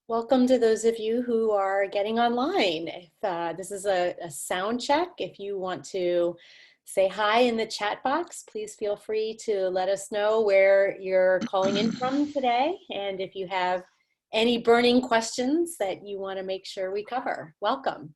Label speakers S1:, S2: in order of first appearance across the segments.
S1: Welcome to those of you who are getting online. If this is a sound check, if you want to say hi in the chat box, please feel free to let us know where you're calling in from today. And if you have any burning questions that you want to make sure we cover, welcome.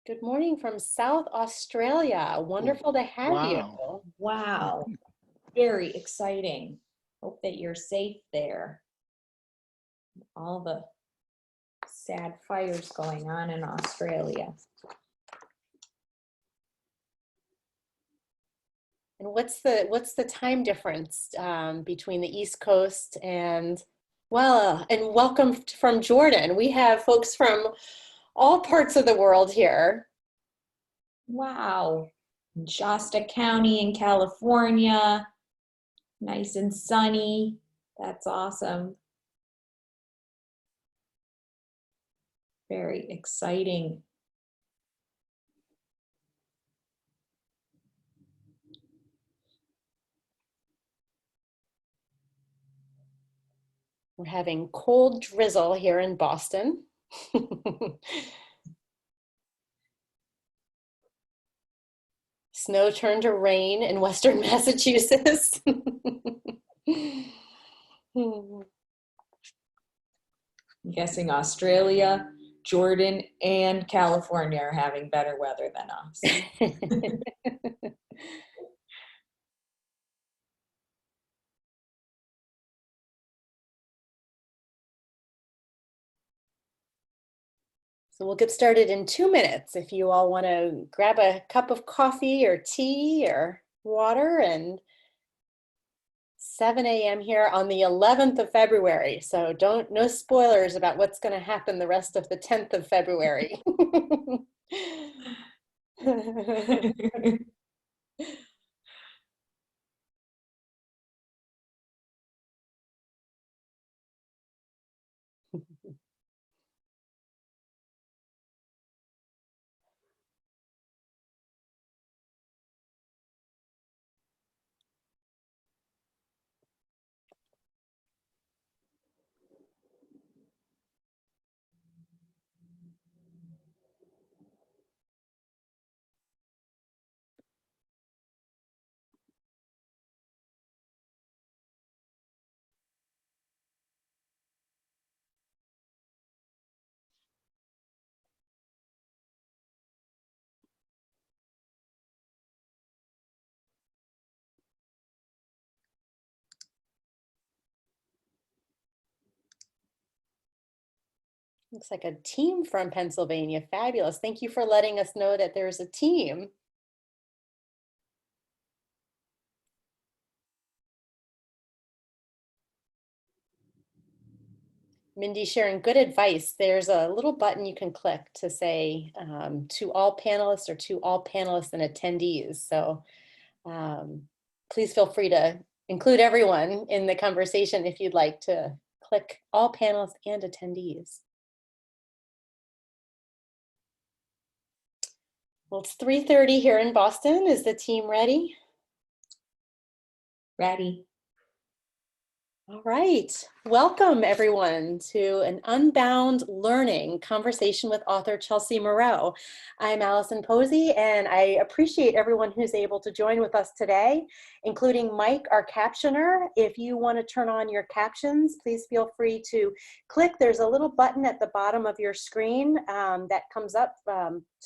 S1: Good morning from South Australia. Wonderful to have you.
S2: Wow, very exciting. Hope that you're safe there. All the sad fires going on in Australia.
S1: And what's the time difference between the East Coast and, well, and welcome from Jordan. We have folks from all parts of the world here.
S2: Wow, in Shasta County in California, nice and sunny. That's awesome. Very exciting.
S1: We're having cold drizzle here in Boston. Snow turned to rain in Western Massachusetts.
S2: I'm guessing Australia, Jordan, and California are having better weather than us.
S1: So we'll get started in 2 minutes. If you all want to grab a cup of coffee or tea or water, and 7 a.m. here on the 11th of February. So no spoilers about what's going to happen the rest of the 10th of February. Looks like a team from Pennsylvania. Fabulous. Thank you for letting us know that there's a team. Mindy sharing good advice. There's a little button you can click to say to all panelists or to all panelists and attendees. So please feel free to include everyone in the conversation if you'd like to click all panelists and attendees. Well, it's 3:30 here in Boston. Is the team ready?
S2: Ready.
S1: All right. Welcome, everyone, to an Unbound Learning conversation with author Chelsea Miro. I'm Allison Posey, and I appreciate everyone who's able to join with us today, including Mike, our captioner. If you want to turn on your captions, please feel free to click. There's a little button at the bottom of your screen that comes up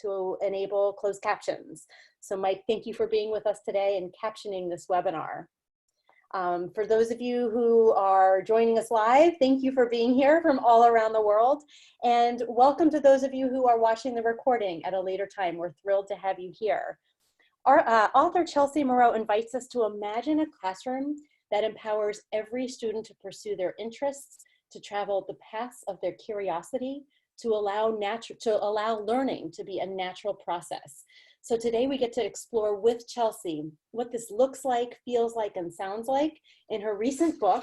S1: to enable closed captions. So Mike, thank you for being with us today and captioning this webinar. For those of you who are joining us live, thank you for being here from all around the world. And welcome to those of you who are watching the recording at a later time. We're thrilled to have you here. Our author Chelsea Miro invites us to imagine a classroom that empowers every student to pursue their interests, to travel the paths of their curiosity, to allow learning to be a natural process. So today we get to explore with Chelsea what this looks like, feels like, and sounds like in her recent book,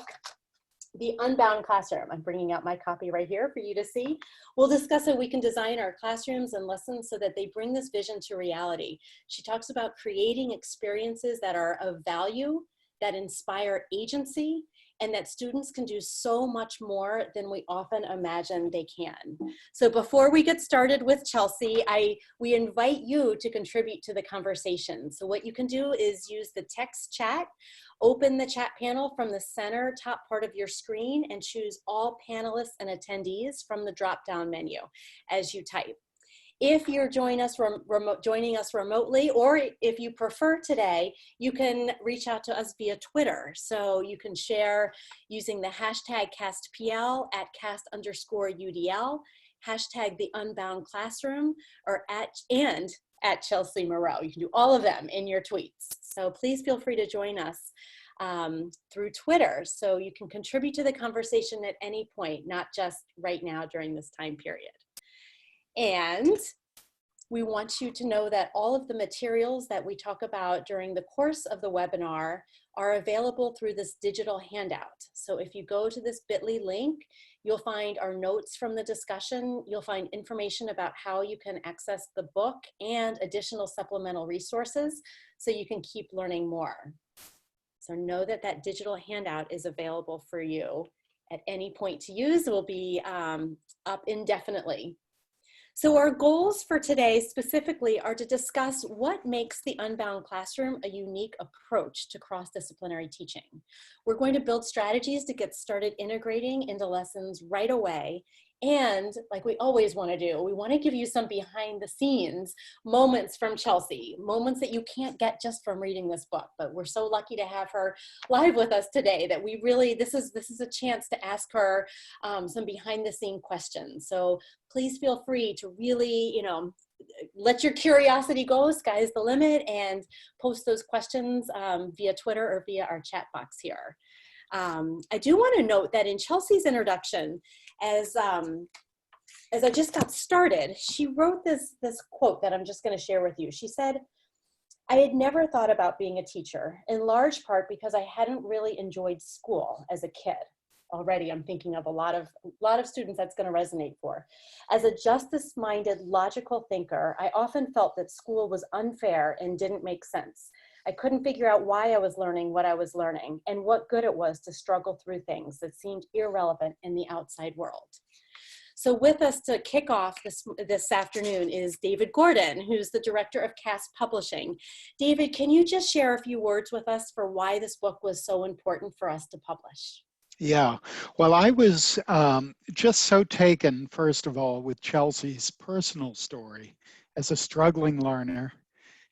S1: the Unbound Classroom. I'm bringing out my copy right here for you to see. We'll discuss how we can design our classrooms and lessons so that they bring this vision to reality. She talks about creating experiences that are of value, that inspire agency, and that students can do so much more than we often imagine they can. So before we get started with Chelsea, we invite you to contribute to the conversation. So what you can do is use the text chat. Open the chat panel from the center top part of your screen and choose all panelists and attendees from the drop-down menu as you type. If you're joining us remotely, or if you prefer today, you can reach out to us via Twitter. So you can share using the hashtag CastPL at cast_UDL, hashtag the Unbound Classroom, or at Chelsea Miro. You can do all of them in your tweets. So please feel free to join us through Twitter, so you can contribute to the conversation at any point, not just right now during this time period. And we want you to know that all of the materials that we talk about during the course of the webinar are available through this digital handout. So if you go to this bit.ly link, you'll find our notes from the discussion. You'll find information about how you can access the book and additional supplemental resources so you can keep learning more. So know that that digital handout is available for you at any point to use. It will be up indefinitely. So our goals for today specifically are to discuss what makes the Unbound Classroom a unique approach to cross-disciplinary teaching. We're going to build strategies to get started integrating into lessons right away. And like we always want to do, we want to give you some behind the scenes moments from Chelsea, moments that you can't get just from reading this book. But we're so lucky to have her live with us today that we really, this is a chance to ask her some behind the scene questions. So please feel free to really, let your curiosity go, sky's the limit, and post those questions via Twitter or via our chat box here. I do want to note that in Chelsea's introduction, as I just got started, she wrote this quote that I'm just going to share with you. She said, "I had never thought about being a teacher, in large part because I hadn't really enjoyed school as a kid." Already I'm thinking of a lot of students that's going to resonate for. "As a justice-minded, logical thinker, I often felt that school was unfair and didn't make sense. I couldn't figure out why I was learning what I was learning and what good it was to struggle through things that seemed irrelevant in the outside world." So with us to kick off this afternoon is David Gordon, who's the director of Cast Publishing. David, can you just share a few words with us for why this book was so important for us to publish?
S3: Yeah, well, I was just so taken, first of all, with Chelsea's personal story as a struggling learner,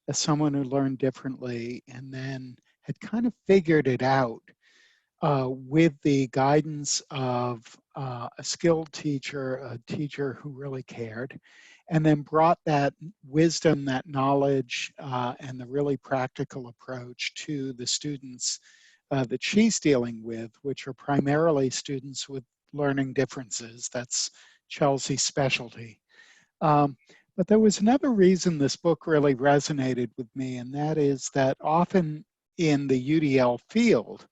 S3: as someone who learned differently, and then had kind of figured it out with the guidance of a skilled teacher, a teacher who really cared, and then brought that wisdom, that knowledge, and the really practical approach to the students that she's dealing with, which are primarily students with learning differences. That's Chelsea's specialty. But there was another reason this book really resonated with me, and that is that often in the UDL field,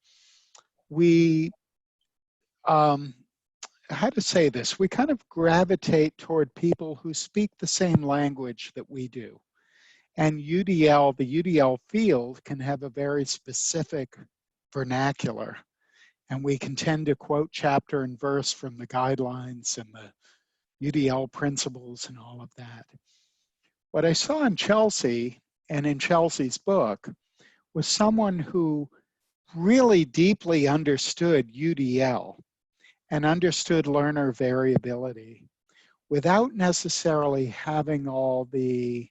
S3: we, how to say this, we kind of gravitate toward people who speak the same language that we do. And UDL, the UDL field can have a very specific vernacular, and we can tend to quote chapter and verse from the guidelines and the UDL principles and all of that. What I saw in Chelsea and in Chelsea's book was someone who really deeply understood UDL and understood learner variability without necessarily having all the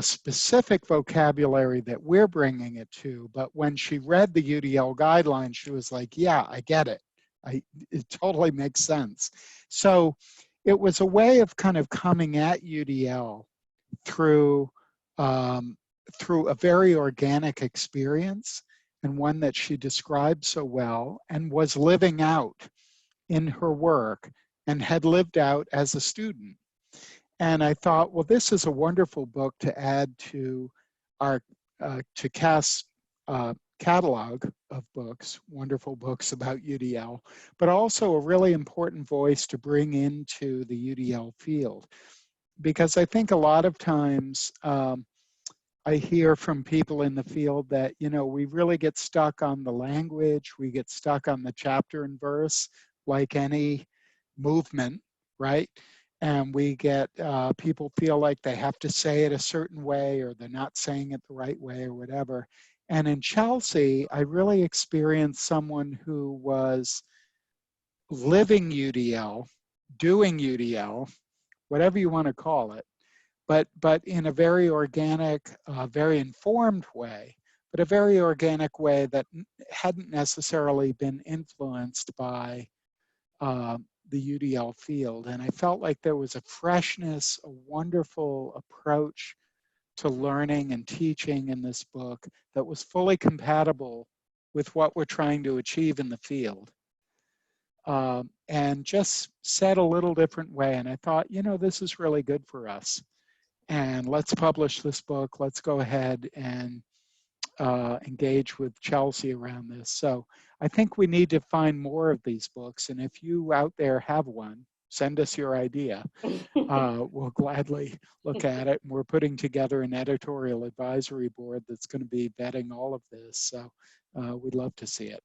S3: specific vocabulary that we're bringing it to. But when she read the UDL guidelines, she was like, yeah, I get it. It totally makes sense. So it was a way of kind of coming at UDL through a very organic experience, and one that she described so well and was living out in her work and had lived out as a student. And I thought, well, this is a wonderful book to add to our to Cast's catalog of books, wonderful books about UDL, but also a really important voice to bring into the UDL field. Because I think a lot of times I hear from people in the field that, we really get stuck on the language, we get stuck on the chapter and verse, like any movement, right? And we get, people feel like they have to say it a certain way, or they're not saying it the right way, or whatever. And in Chelsea, I really experienced someone who was living UDL, doing UDL, whatever you want to call it, but in a very organic, very informed way, but a very organic way that hadn't necessarily been influenced by the UDL field. And I felt like there was a freshness, a wonderful approach to learning and teaching in this book that was fully compatible with what we're trying to achieve in the field. And just said a little different way. And I thought, this is really good for us. And let's publish this book. Let's go ahead and engage with Chelsea around this. So I think we need to find more of these books. And if you out there have one, send us your idea. We'll gladly look at it. And we're putting together an editorial advisory board that's going to be vetting all of this. So we'd love to see it.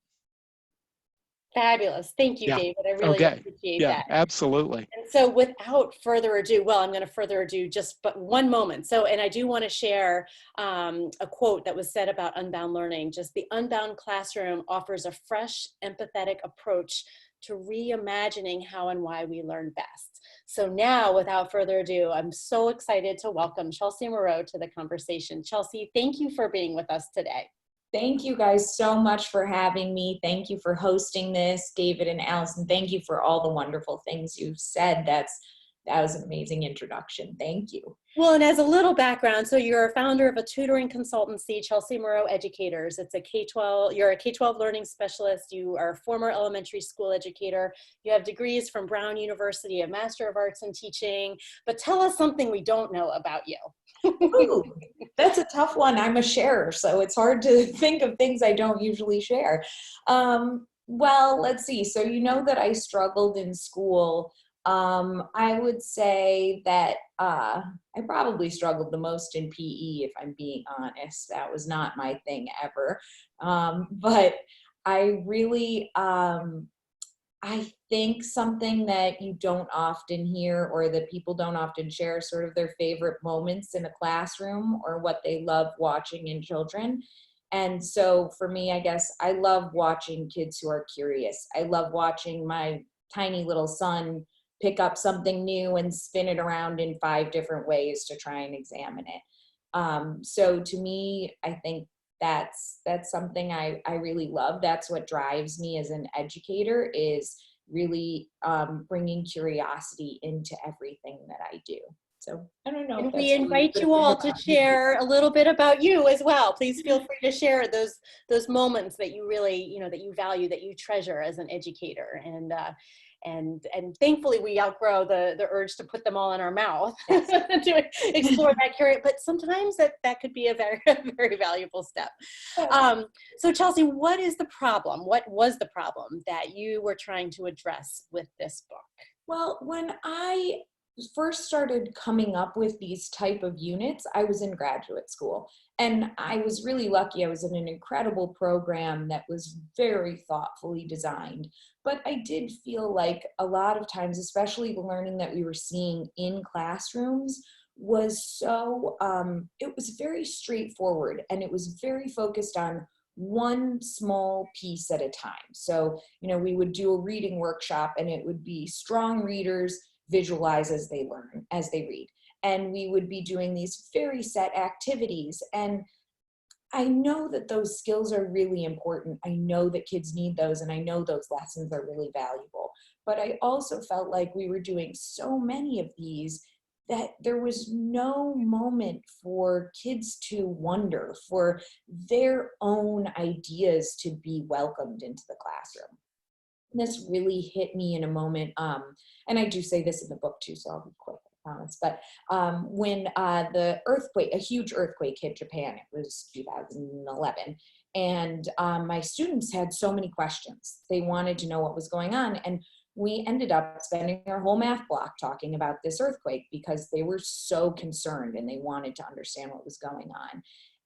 S1: Fabulous. Thank you,
S3: Yeah.
S1: David. I really appreciate that.
S3: Absolutely.
S1: And so without further ado, well, I'm going to further ado just but one moment. So, and I do want to share a quote that was said about Unbound Learning. Just the Unbound Classroom offers a fresh, empathetic approach to reimagining how and why we learn best. So now, without further ado, I'm so excited to welcome Chelsea Miro to the conversation. Chelsea, thank you for being with us today.
S2: Thank you guys so much for having me. Thank you for hosting this, David and Allison. Thank you for all the wonderful things you've said. That was an amazing introduction. Thank you.
S1: Well, and as a little background, so you're a founder of a tutoring consultancy, Chelsea Miro Educators. It's a K-12, you're a K-12 learning specialist. You are a former elementary school educator. You have degrees from Brown University, a Master of Arts in Teaching. But tell us something we don't know about you.
S2: Ooh, that's a tough one. I'm a sharer, so it's hard to think of things I don't usually share. Well, let's see. So you know that I struggled in school. I would say that I probably struggled the most in PE, if I'm being honest. That was not my thing ever. But I really, I think something that you don't often hear or that people don't often share sort of their favorite moments in a classroom or what they love watching in children. And so for me, I guess I love watching kids who are curious. I love watching my tiny little son pick up something new and spin it around in 5 different ways to try and examine it. So to me, I think that's something I really love. That's what drives me as an educator, is really bringing curiosity into everything that I do. So I don't know.
S1: And we invite you all to share a little bit about you as well. Please feel free to share those moments that you really, that you value, that you treasure as an educator. And thankfully we outgrow the urge to put them all in our mouth to explore that curiosity. But sometimes that could be a very, very valuable step. So Chelsea, what is the problem? What was the problem that you were trying to address with this book?
S2: Well, when I first started coming up with these type of units, I was in graduate school. And I was really lucky. I was in an incredible program that was very thoughtfully designed. But I did feel like a lot of times, especially the learning that we were seeing in classrooms, was so, it was very straightforward, and it was very focused on one small piece at a time. So, we would do a reading workshop, and it would be strong readers visualize as they learn, as they read. And we would be doing these very set activities. And I know that those skills are really important. I know that kids need those, and I know those lessons are really valuable. But I also felt like we were doing so many of these that there was no moment for kids to wonder, for their own ideas to be welcomed into the classroom. This really hit me in a moment, and I do say this in the book too, so I'll be quick. promise. But when the earthquake, a huge earthquake hit Japan, it was 2011. And my students had so many questions. They wanted to know what was going on. And we ended up spending our whole math block talking about this earthquake because they were so concerned and they wanted to understand what was going on.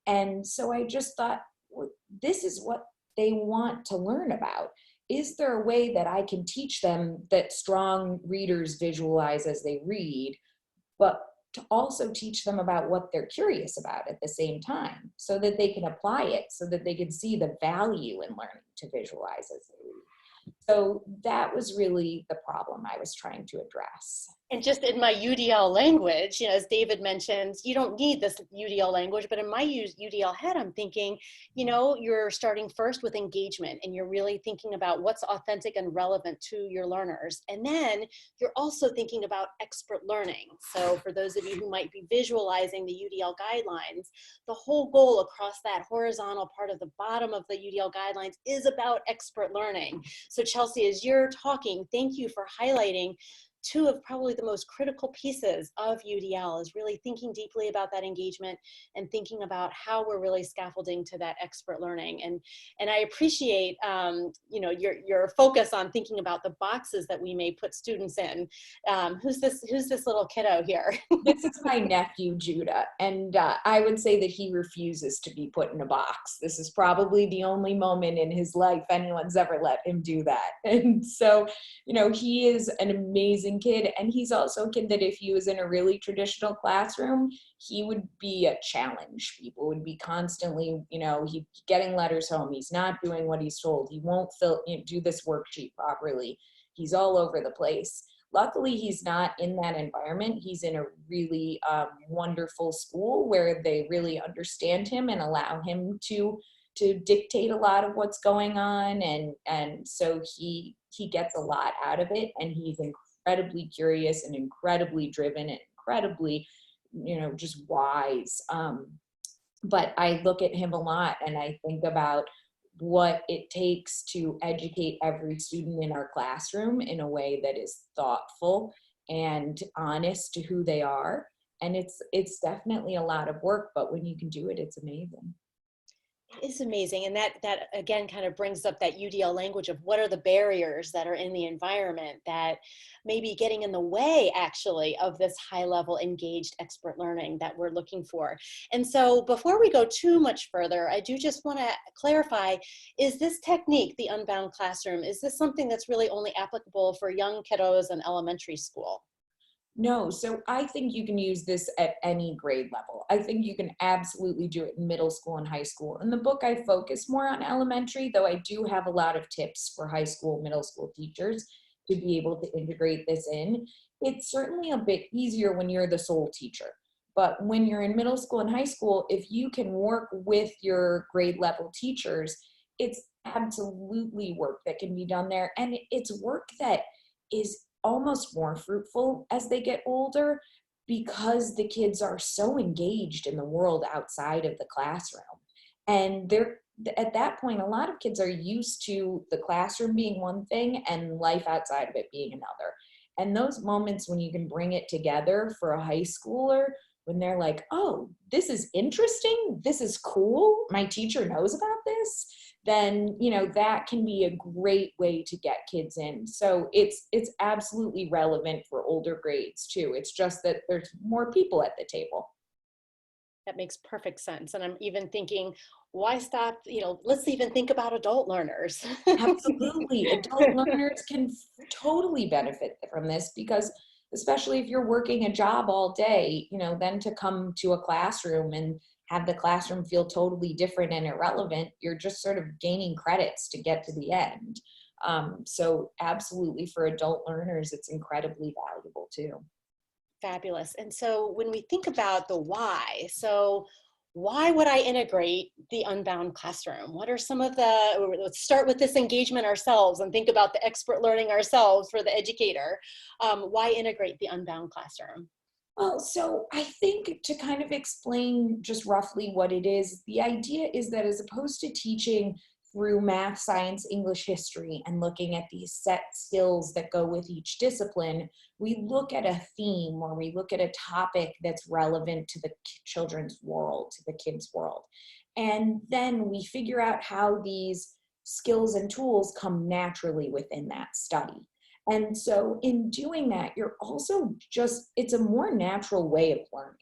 S2: And so I just thought, well, this is what they want to learn about. Is there a way that I can teach them that strong readers visualize as they read, but to also teach them about what they're curious about at the same time so that they can apply it, so that they can see the value in learning to visualize as they read? So that was really the problem I was trying to address.
S1: And just in my UDL language, you know, as David mentioned, you don't need this UDL language, but in my UDL head, I'm thinking, you know, you're starting first with engagement and you're really thinking about what's authentic and relevant to your learners. And then you're also thinking about expert learning. So for those of you who might be visualizing the UDL guidelines, the whole goal across that horizontal part of the bottom of the UDL guidelines is about expert learning. So Chelsea, as you're talking, thank you for highlighting two of probably the most critical pieces of UDL is really thinking deeply about that engagement and thinking about how we're really scaffolding to that expert learning. And I appreciate you know, your focus on thinking about the boxes that we may put students in. Who's this little kiddo here?
S2: This is my nephew, Judah, and I would say that he refuses to be put in a box. This is probably the only moment in his life anyone's ever let him do that. And so, you know, he is an amazing kid, and he's also a kid that if he was in a really traditional classroom, he would be a challenge. People would be constantly, you know, he's getting letters home. He's not doing what he's told. He won't do this worksheet properly. He's all over the place. Luckily, he's not in that environment. He's in a really wonderful school where they really understand him and allow him to dictate a lot of what's going on. And so he gets a lot out of it, and he's incredibly curious and incredibly driven and incredibly, you know, just wise. But I look at him a lot and I think about what it takes to educate every student in our classroom in a way that is thoughtful and honest to who they are. And it's definitely a lot of work, but when you can do it, it's amazing.
S1: It is amazing. And that again kind of brings up that UDL language of what are the barriers that are in the environment that may be getting in the way actually of this high level engaged expert learning that we're looking for. And so before we go too much further, I do just want to clarify, is this technique, the Unbound Classroom, is this something that's really only applicable for young kiddos in elementary school?
S2: No, so I think you can use this at any grade level. I think you can absolutely do it in middle school and high school. In the book, I focus more on elementary, though I do have a lot of tips for high school, middle school teachers to be able to integrate this in. It's certainly a bit easier when you're the sole teacher. But when you're in middle school and high school, if you can work with your grade level teachers, it's absolutely work that can be done there. And it's work that is almost more fruitful as they get older because the kids are so engaged in the world outside of the classroom. And they're at that point, a lot of kids are used to the classroom being one thing and life outside of it being another. And those moments when you can bring it together for a high schooler, when they're like, oh, this is interesting, this is cool, my teacher knows about this, then, you know, that can be a great way to get kids in. So it's absolutely relevant for older grades too. It's just that there's more people at the table.
S1: That makes perfect sense. And I'm even thinking, why stop, you know, let's even think about adult learners.
S2: Absolutely. Adult learners can totally benefit from this because especially if you're working a job all day, you know, then to come to a classroom and have the classroom feel totally different and irrelevant, you're just sort of gaining credits to get to the end. So absolutely for adult learners, it's incredibly valuable too.
S1: Fabulous. And so when we think about the why, so why would I integrate the Unbound Classroom? What are some of the, let's start with this engagement ourselves and think about the expert learning ourselves for the educator. Why integrate the Unbound Classroom?
S2: Well, so I think to kind of explain just roughly what it is, the idea is that as opposed to teaching through math, science, English, history, and looking at these set skills that go with each discipline, we look at a theme or we look at a topic that's relevant to the children's world, to the kids' world. And then we figure out how these skills and tools come naturally within that study. And so in doing that, you're also just, it's a more natural way of learning.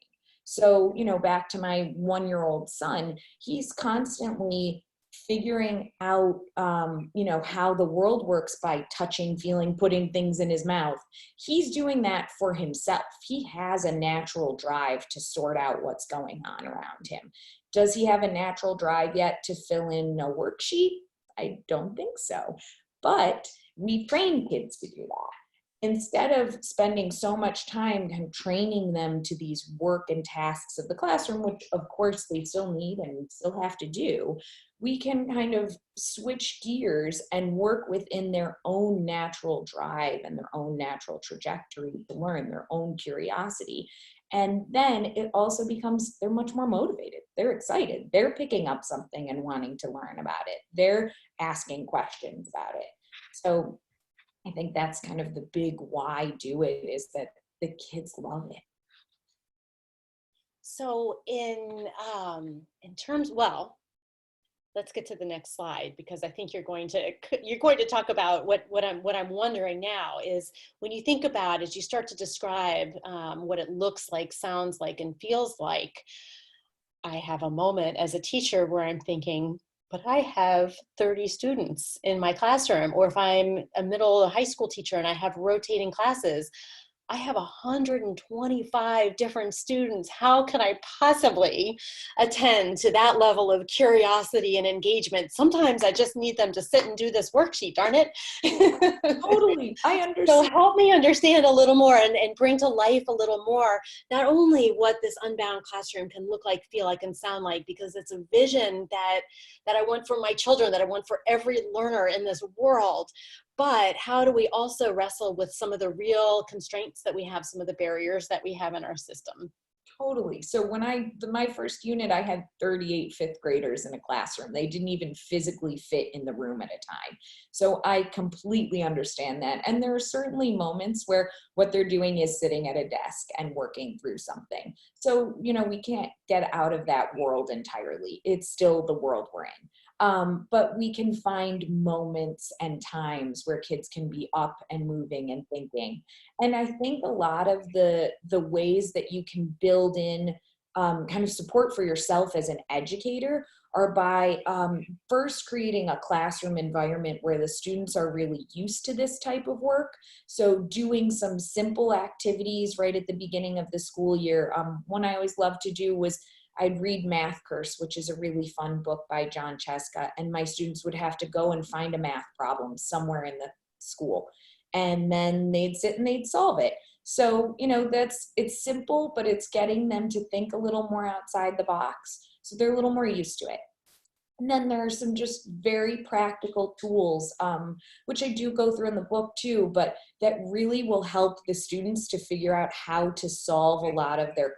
S2: So, back to my 1-year-old son, he's constantly figuring out, how the world works by touching, feeling, putting things in his mouth. He's doing that for himself. He has a natural drive to sort out what's going on around him. Does he have a natural drive yet to fill in a worksheet? I don't think so. But we train kids to do that. Instead of spending so much time kind of training them to these work and tasks of the classroom, which of course they still need and still have to do, we can kind of switch gears and work within their own natural drive and their own natural trajectory to learn, their own curiosity. And then it also becomes, they're much more motivated. They're excited. They're picking up something and wanting to learn about it. They're asking questions about it. So I think that's kind of the big why do it, is that the kids love it.
S1: So in terms, well, let's get to the next slide, because I think you're going to talk about what I'm wondering now is, when you think about, as you start to describe what it looks like, sounds like, and feels like, I have a moment as a teacher where I'm thinking, but I have 30 students in my classroom, or if I'm a middle high school teacher and I have rotating classes, I have 125 different students. How can I possibly attend to that level of curiosity and engagement? Sometimes I just need them to sit and do this worksheet, darn it.
S2: Totally, I understand.
S1: So help me understand a little more and bring to life a little more, not only what this Unbound Classroom can look like, feel like, and sound like, because it's a vision that I want for my children, that I want for every learner in this world. But how do we also wrestle with some of the real constraints that we have, some of the barriers that we have in our system?
S2: Totally. So when my first unit, I had 38 fifth graders in a classroom. They didn't even physically fit in the room at a time. So I completely understand that. And there are certainly moments where what they're doing is sitting at a desk and working through something. So, we can't get out of that world entirely. It's still the world we're in. But we can find moments and times where kids can be up and moving and thinking. And I think a lot of the ways that you can build in kind of support for yourself as an educator are by first creating a classroom environment where the students are really used to this type of work. So doing some simple activities right at the beginning of the school year. One I always loved to do was I'd read Math Curse, which is a really fun book by John Cheska, and my students would have to go and find a math problem somewhere in the school. And then they'd sit and they'd solve it. So, it's simple, but it's getting them to think a little more outside the box. So they're a little more used to it. And then there are some just very practical tools, which I do go through in the book too, but that really will help the students to figure out how to solve a lot of their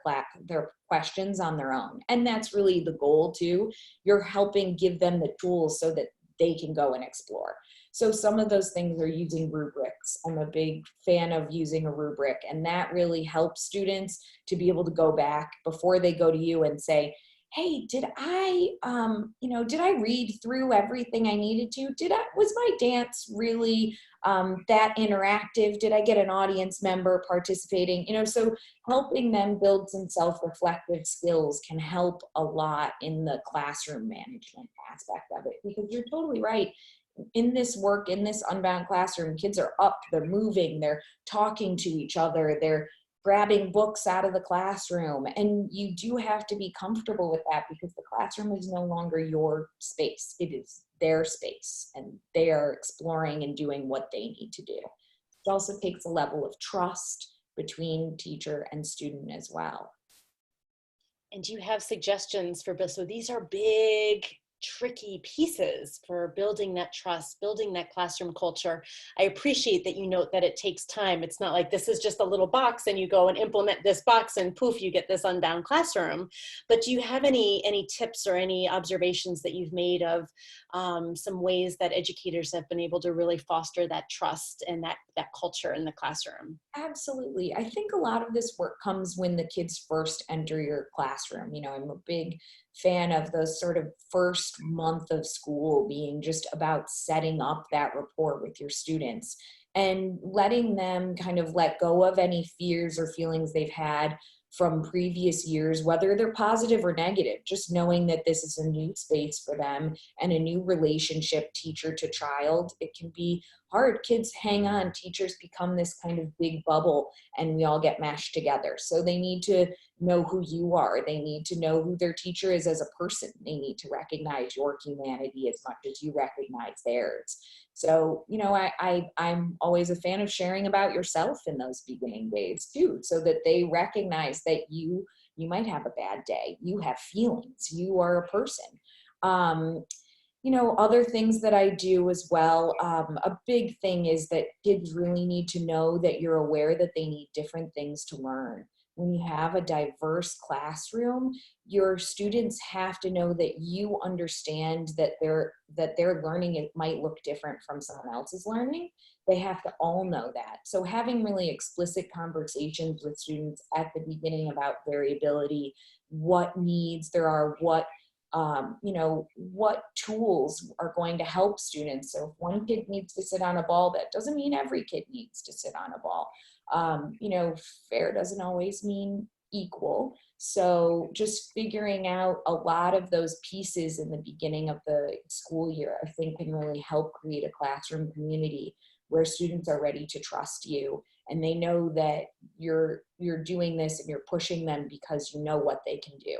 S2: questions on their own. And that's really the goal too. You're helping give them the tools so that they can go and explore. So some of those things are using rubrics. I'm a big fan of using a rubric, and that really helps students to be able to go back before they go to you and say, hey, did I read through everything I needed to? Was my dance really that interactive? Did I get an audience member participating? So helping them build some self-reflective skills can help a lot in the classroom management aspect of it, because you're totally right. In this work, in this Unbound Classroom, kids are up, they're moving, they're talking to each other, they're grabbing books out of the classroom. And you do have to be comfortable with that, because the classroom is no longer your space. It is their space, and they are exploring and doing what they need to do. It also takes a level of trust between teacher and student as well.
S1: And do you have suggestions for, so these are big tricky pieces for building that trust, building that classroom culture. I appreciate that you note that it takes time. It's not like this is just a little box and you go and implement this box and poof, you get this Unbound Classroom. But do you have any tips or any observations that you've made of some ways that educators have been able to really foster that trust and that culture in the classroom?
S2: Absolutely. I think a lot of this work comes when the kids first enter your classroom. You know, I'm a big fan of the sort of first month of school being just about setting up that rapport with your students and letting them kind of let go of any fears or feelings they've had from previous years, whether they're positive or negative, just knowing that this is a new space for them and a new relationship, teacher to child. It can be hard. Kids hang on. Teachers become this kind of big bubble and we all get mashed together. So they need to know who you are. They need to know who their teacher is as a person. They need to recognize your humanity as much as you recognize theirs. So, you know, I'm always a fan of sharing about yourself in those beginning days too, so that they recognize that you might have a bad day. You have feelings. You are a person. You know, other things that I do as well, a big thing is that kids really need to know that you're aware that they need different things to learn. When you have a diverse classroom, your students have to know that you understand that their learning, it might look different from someone else's learning. They have to all know that. So having really explicit conversations with students at the beginning about variability, what needs there are, you know, what tools are going to help students. So if one kid needs to sit on a ball, that doesn't mean every kid needs to sit on a ball. You know, fair doesn't always mean equal. So just figuring out a lot of those pieces in the beginning of the school year, I think can really help create a classroom community where students are ready to trust you and they know that you're doing this and you're pushing them because you know what they can do.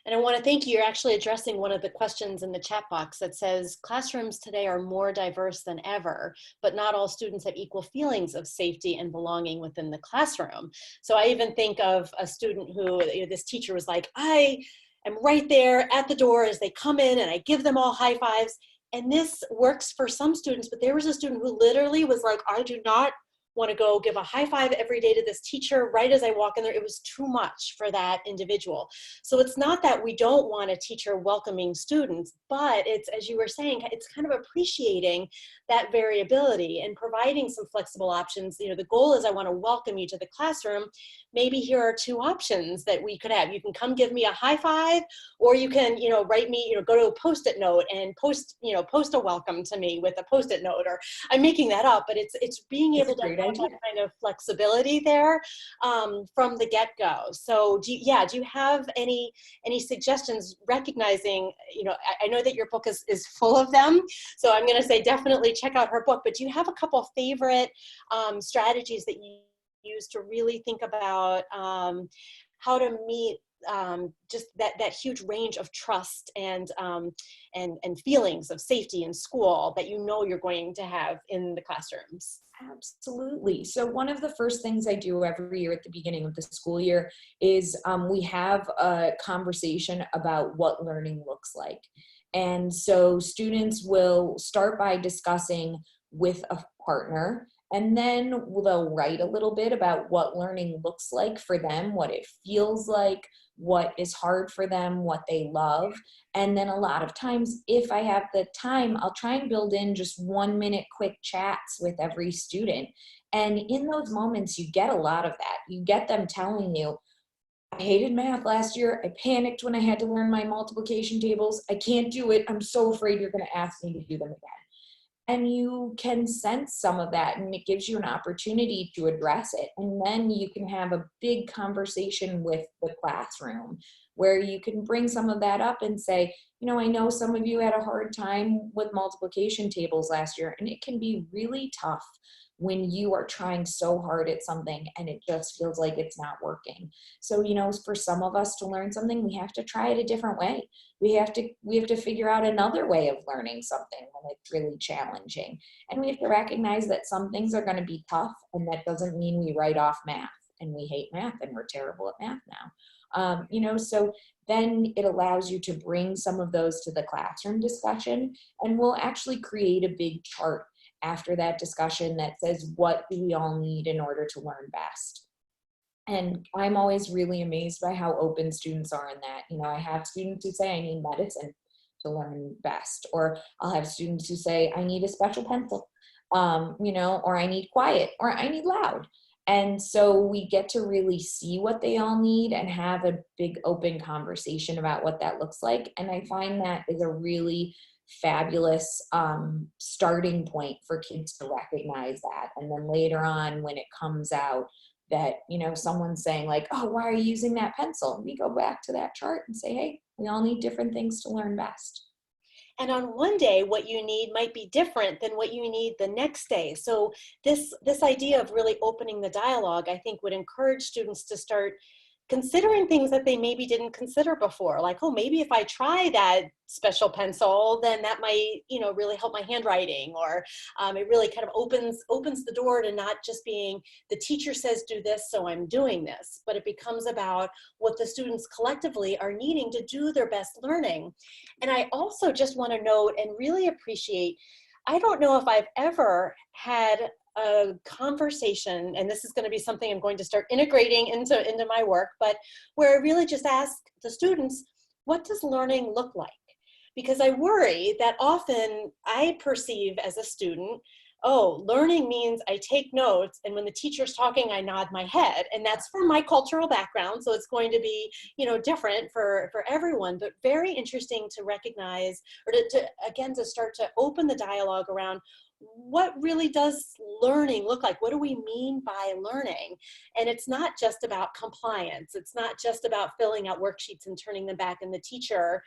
S1: And I want to thank you. You're actually addressing one of the questions in the chat box that says classrooms today are more diverse than ever, but not all students have equal feelings of safety and belonging within the classroom. So I even think of a student who, you know, this teacher was like, I am right there at the door as they come in and I give them all high fives. And this works for some students, but there was a student who literally was like, I do not want to go give a high five every day to this teacher right as I walk in there. It was too much for that individual. So it's not that we don't want a teacher welcoming students, but it's, as you were saying, it's kind of appreciating that variability and providing some flexible options. You know, the goal is I want to welcome you to the classroom. Maybe here are two options that we could have. You can come give me a high five, or you can, you know, write me, you know, go to a Post-it note and post a welcome to me with a Post-it note. Or I'm making that up, but it's being able to have that kind of flexibility there from the get-go. So do you have any suggestions, recognizing, you know, I know that your book is full of them, so I'm going to say definitely check out her book, but do you have a couple of favorite strategies that you use to really think about how to meet just that huge range of trust and feelings of safety in school that you know you're going to have in the classrooms?
S2: Absolutely. So one of the first things I do every year at the beginning of the school year is we have a conversation about what learning looks like. And so students will start by discussing with a partner, and then they'll write a little bit about what learning looks like for them, what it feels like, what is hard for them, what they love. And then a lot of times, if I have the time, I'll try and build in just 1 minute quick chats with every student. And in those moments, you get a lot of that. You get them telling you, I hated math last year. I panicked when I had to learn my multiplication tables. I can't do it. I'm so afraid you're going to ask me to do them again. And you can sense some of that, and it gives you an opportunity to address it. And then you can have a big conversation with the classroom where you can bring some of that up and say, you know, I know some of you had a hard time with multiplication tables last year, and it can be really tough when you are trying so hard at something and it just feels like it's not working. So, you know, for some of us to learn something, we have to try it a different way. We have to figure out another way of learning something when it's really challenging. And we have to recognize that some things are going to be tough, and that doesn't mean we write off math and we hate math and we're terrible at math now. So then it allows you to bring some of those to the classroom discussion, and we'll actually create a big chart after that discussion that says, what do we all need in order to learn best? And I'm always really amazed by how open students are in that. I have students who say, I need medicine to learn best, or I'll have students who say, I need a special pencil, or I need quiet, or I need loud. And so we get to really see what they all need and have a big open conversation about what that looks like. And I find that is a really fabulous starting point for kids to recognize that. And then later on, when it comes out that, someone's saying like, oh, why are you using that pencil? We go back to that chart and say, hey, we all need different things to learn best.
S1: And on one day, what you need might be different than what you need the next day. So this idea of really opening the dialogue, I think, would encourage students to start considering things that they maybe didn't consider before. Like, oh, maybe if I try that special pencil, then that might, really help my handwriting. Or it really kind of opens the door to not just being the teacher says do this, so I'm doing this, but it becomes about what the students collectively are needing to do their best learning. And I also just want to note and really appreciate, I don't know if I've ever had a conversation, and this is going to be something I'm going to start integrating into my work, but where I really just ask the students, what does learning look like? Because I worry that often I perceive as a student, oh, learning means I take notes, and when the teacher's talking, I nod my head. And that's from my cultural background, so it's going to be, different for everyone, but very interesting to recognize, or to start to open the dialogue around what really does learning look like? What do we mean by learning? And it's not just about compliance. It's not just about filling out worksheets and turning them back and the teacher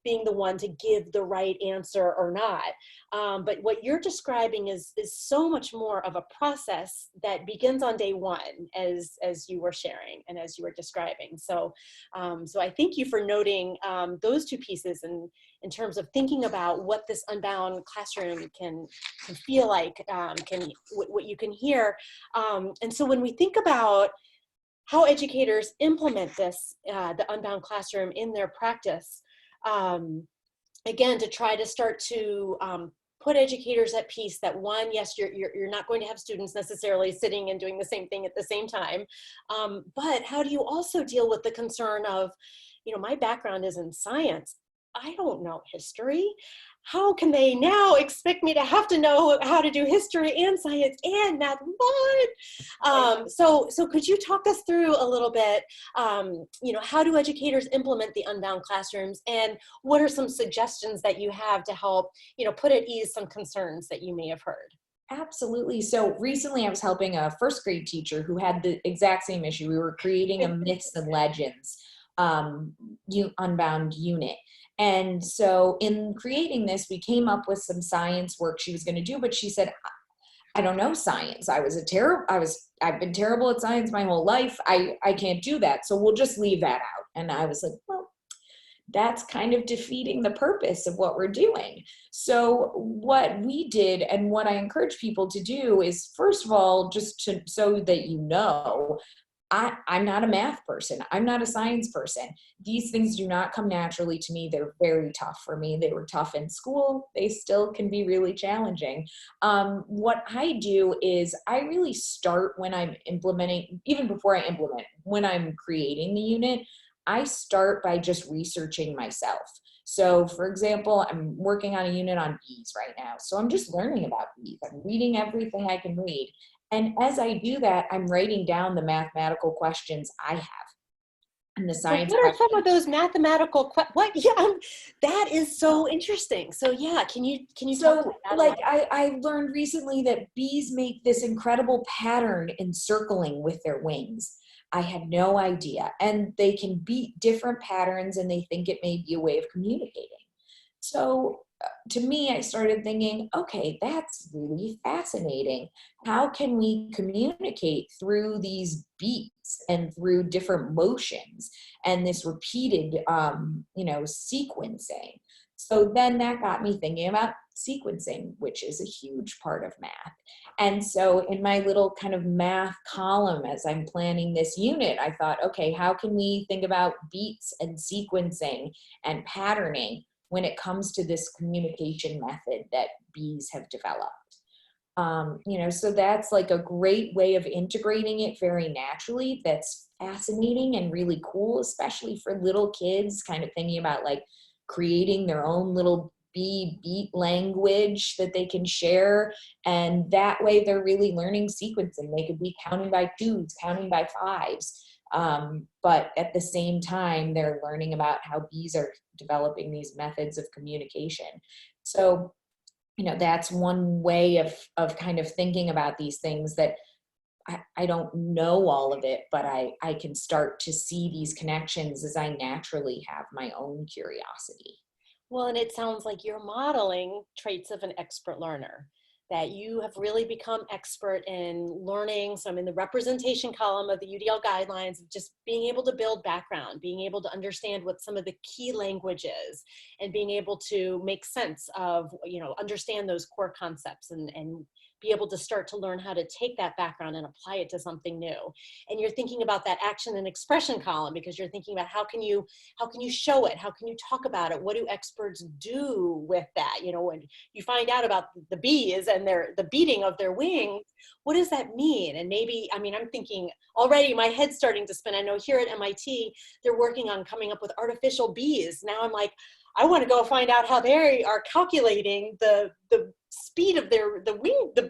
S1: being the one to give the right answer or not. But what you're describing is so much more of a process that begins on day one, as you were sharing and as you were describing. So I thank you for noting those two pieces in terms of thinking about what this Unbound Classroom can feel like, what you can hear. And so when we think about how educators implement this, the Unbound Classroom in their practice, again, to try to start to put educators at peace that one, yes, you're not going to have students necessarily sitting and doing the same thing at the same time, but how do you also deal with the concern of, my background is in science, I don't know history. How can they now expect me to have to know how to do history and science and math? What? So could you talk us through a little bit, how do educators implement the Unbound Classrooms, and what are some suggestions that you have to help, put at ease some concerns that you may have heard?
S2: Absolutely. So recently I was helping a first grade teacher who had the exact same issue. We were creating a myths and legends Unbound unit. And so in creating this, we came up with some science work she was going to do, but she said, I don't know science. I've been terrible at science my whole life. I can't do that. So we'll just leave that out. And I was like, well, that's kind of defeating the purpose of what we're doing. So what we did, and what I encourage people to do, is, first of all, so that I'm not a math person. I'm not a science person. These things do not come naturally to me. They're very tough for me. They were tough in school. They still can be really challenging. What I do is I really start when I'm implementing, even before I implement, when I'm creating the unit, I start by just researching myself. So for example, I'm working on a unit on bees right now. So I'm just learning about bees. I'm reading everything I can read. And as I do that, I'm writing down the mathematical questions I have and the science.
S1: What are some of those mathematical that is so interesting. So yeah, can you talk about that?
S2: Like I learned recently that bees make this incredible pattern encircling with their wings. I had no idea. And they can beat different patterns, and they think it may be a way of communicating. So to me, I started thinking, okay, that's really fascinating. How can we communicate through these beats and through different motions and this repeated, sequencing? So then that got me thinking about sequencing, which is a huge part of math. And so in my little kind of math column, as I'm planning this unit, I thought, okay, how can we think about beats and sequencing and patterning when it comes to this communication method that bees have developed? So that's like a great way of integrating it very naturally. That's fascinating and really cool, especially for little kids, kind of thinking about like creating their own little bee beat language that they can share. And that way they're really learning sequencing. They could be counting by twos, counting by fives. But at the same time, they're learning about how bees are developing these methods of communication. So that's one way of kind of thinking about these things that I don't know all of it, but I can start to see these connections as I naturally have my own curiosity.
S1: Well, and it sounds like you're modeling traits of an expert learner, that you have really become expert in learning. So I'm in the representation column of the UDL guidelines, of just being able to build background, being able to understand what some of the key language is, and being able to make sense of, understand those core concepts and be able to start to learn how to take that background and apply it to something new. And you're thinking about that action and expression column, because you're thinking about how can you show it? How can you talk about it? What do experts do with that? When you find out about the bees and the beating of their wings, what does that mean? And maybe, I'm thinking already, my head's starting to spin. I know here at MIT, they're working on coming up with artificial bees. Now I'm like, I want to go find out how they are calculating the speed of the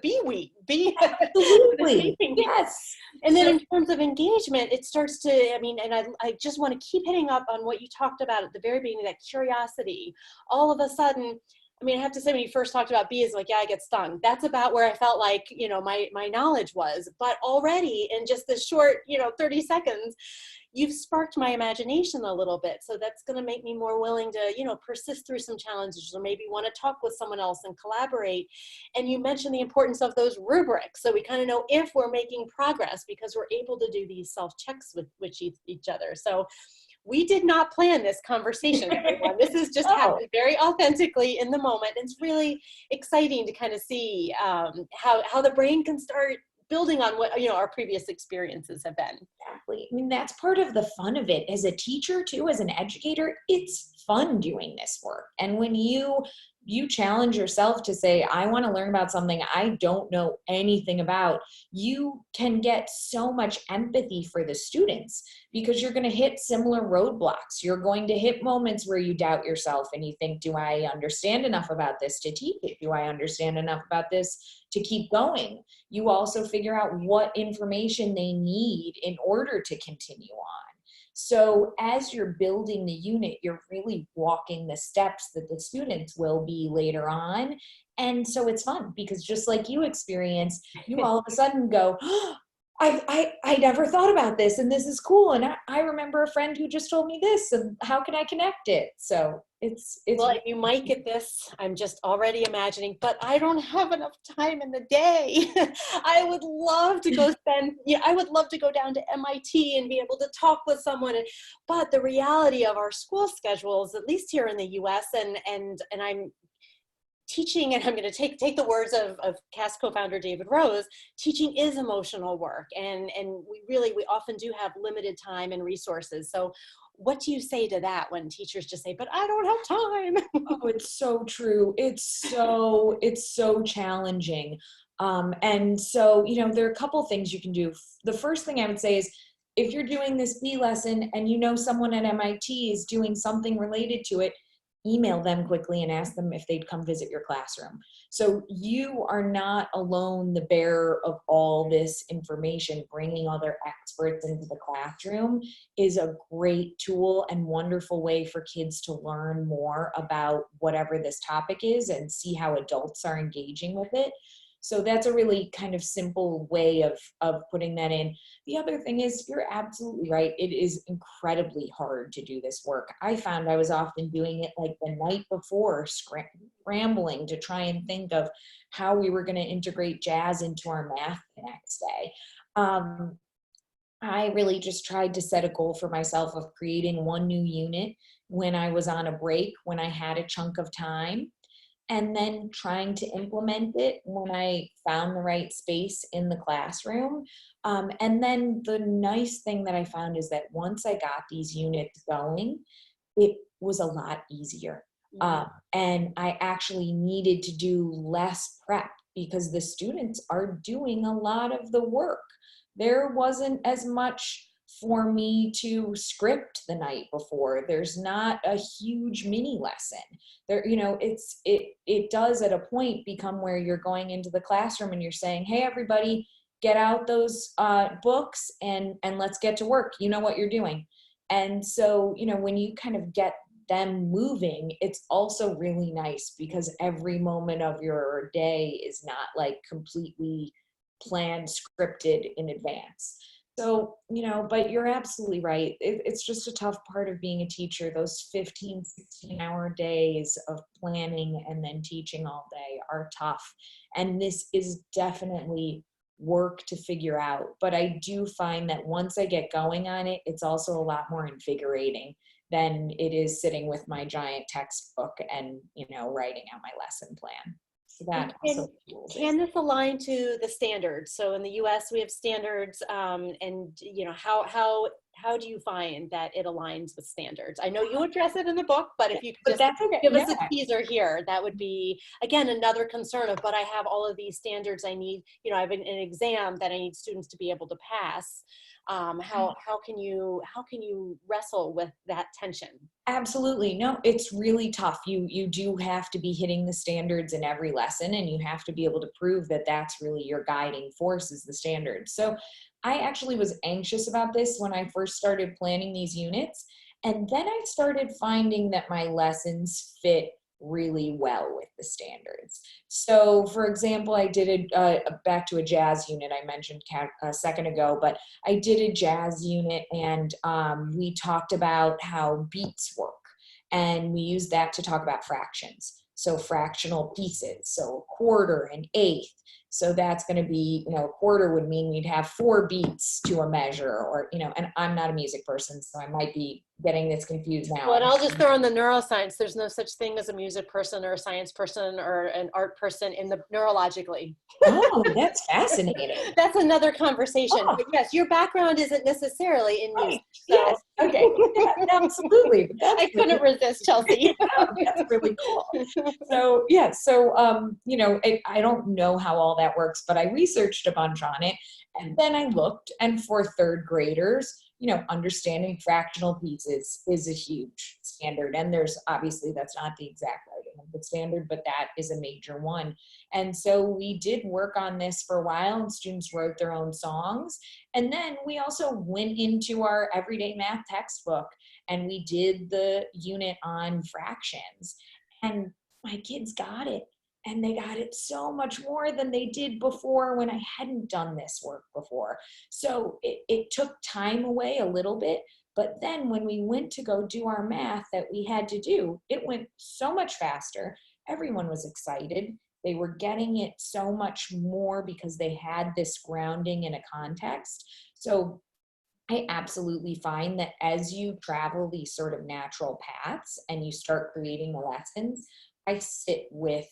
S1: bee.
S2: Absolutely. Yes.
S1: And then in terms of engagement, it starts to, and I just want to keep hitting up on what you talked about at the very beginning, that curiosity. All of a sudden, I have to say, when you first talked about bees, like, yeah, I get stung. That's about where I felt like, my knowledge was. But already in just this short, 30 seconds, you've sparked my imagination a little bit. So that's going to make me more willing to, persist through some challenges, or maybe want to talk with someone else and collaborate. And you mentioned the importance of those rubrics. So we kind of know if we're making progress, because we're able to do these self-checks with each other. So we did not plan this conversation, everyone. This is just happened very authentically in the moment. It's really exciting to kind of see how the brain can start building on what our previous experiences have been.
S2: Exactly. That's part of the fun of it. As a teacher too, as an educator, it's fun doing this work. And when you challenge yourself to say, I want to learn about something I don't know anything about, you can get so much empathy for the students, because you're going to hit similar roadblocks. You're going to hit moments where you doubt yourself and you think, do I understand enough about this to teach it? Do I understand enough about this to keep going? You also figure out what information they need in order to continue on. So as you're building the unit, you're really walking the steps that the students will be later on. And so it's fun, because just like you experience, you all of a sudden go, oh, I never thought about this, and this is cool. And I remember a friend who just told me this, and how can I connect it? So it's
S1: well, you might get this. I'm just already imagining, but I don't have enough time in the day. I would love to go I would love to go down to MIT and be able to talk with someone. But the reality of our school schedules, at least here in the US, and I'm teaching, and I'm going to take the words of CAS co-founder David Rose, teaching is emotional work. And we often do have limited time and resources. So what do you say to that when teachers just say, but I don't have time?
S2: Oh, it's so true. It's so challenging. And so, there are a couple things you can do. The first thing I would say is, if you're doing this B lesson and someone at MIT is doing something related to it, email them quickly and ask them if they'd come visit your classroom. So you are not alone the bearer of all this information. Bringing other experts into the classroom is a great tool and wonderful way for kids to learn more about whatever this topic is and see how adults are engaging with it. So that's a really kind of simple way of putting that in. The other thing is, you're absolutely right. It is incredibly hard to do this work. I found I was often doing it like the night before, scrambling to try and think of how we were going to integrate jazz into our math the next day. I really just tried to set a goal for myself of creating one new unit when I was on a break, when I had a chunk of time, and then trying to implement it when I found the right space in the classroom. And then the nice thing that I found is that once I got these units going, it was a lot easier. And I actually needed to do less prep because the students are doing a lot of the work. There wasn't as much for me to script the night before. There's not a huge mini lesson. There, you know, it does at a point become where you're going into the classroom and you're saying, hey, everybody, get out those books and let's get to work. You know what you're doing. And so, you know, when you kind of get them moving, it's also really nice because every moment of your day is not like completely planned, scripted in advance. So, you know, but you're absolutely right. It's just a tough part of being a teacher. Those 15, 16-hour days of planning and then teaching all day are tough. And this is definitely work to figure out. But I do find that once I get going on it, it's also a lot more invigorating than it is sitting with my giant textbook and, you know, writing out my lesson plan. So that also
S1: can this align to the standards? So in the US, we have standards, and you know, how do you find that it aligns with standards? I know you address it in the book, but if you could just give us a teaser here, that would be, again, another concern of, but I have all of these standards I need, you know, I have an exam that I need students to be able to pass. How can you wrestle with that tension?
S2: Absolutely. No, it's really tough. You do have to be hitting the standards in every lesson, and you have to be able to prove that that's really your guiding force is the standards. So I actually was anxious about this when I first started planning these units. And then I started finding that my lessons fit really well with the standards. So for example, I did back to a jazz unit I mentioned a second ago, but I did a jazz unit and we talked about how beats work. And we used that to talk about fractions. So fractional pieces, so a quarter, an eighth. So that's going to be, you know, a quarter would mean we'd have 4 beats to a measure, or, you know, and I'm not a music person, so I might be getting this confused now.
S1: Well, and I'll just throw in the neuroscience. There's no such thing as a music person or a science person or an art person in the neurologically.
S2: Oh, that's fascinating.
S1: That's another conversation. Oh. But yes, your background isn't necessarily in music. So.
S2: Yes. Okay. Yeah, absolutely.
S1: I couldn't resist, Chelsea.
S2: That's really cool. So yeah. So you know, I don't know how all that works, but I researched a bunch on it, and then I looked, and for third graders, you know, understanding fractional pieces is a huge standard. And there's obviously, that's not the exact writing of the standard, but that is a major one. And so we did work on this for a while, and students wrote their own songs. And then we also went into our everyday math textbook and we did the unit on fractions. And my kids got it. And they got it so much more than they did before when I hadn't done this work before. So it took time away a little bit. But then when we went to go do our math that we had to do, it went so much faster. Everyone was excited. They were getting it so much more because they had this grounding in a context. So I absolutely find that as you travel these sort of natural paths and you start creating the lessons, I sit with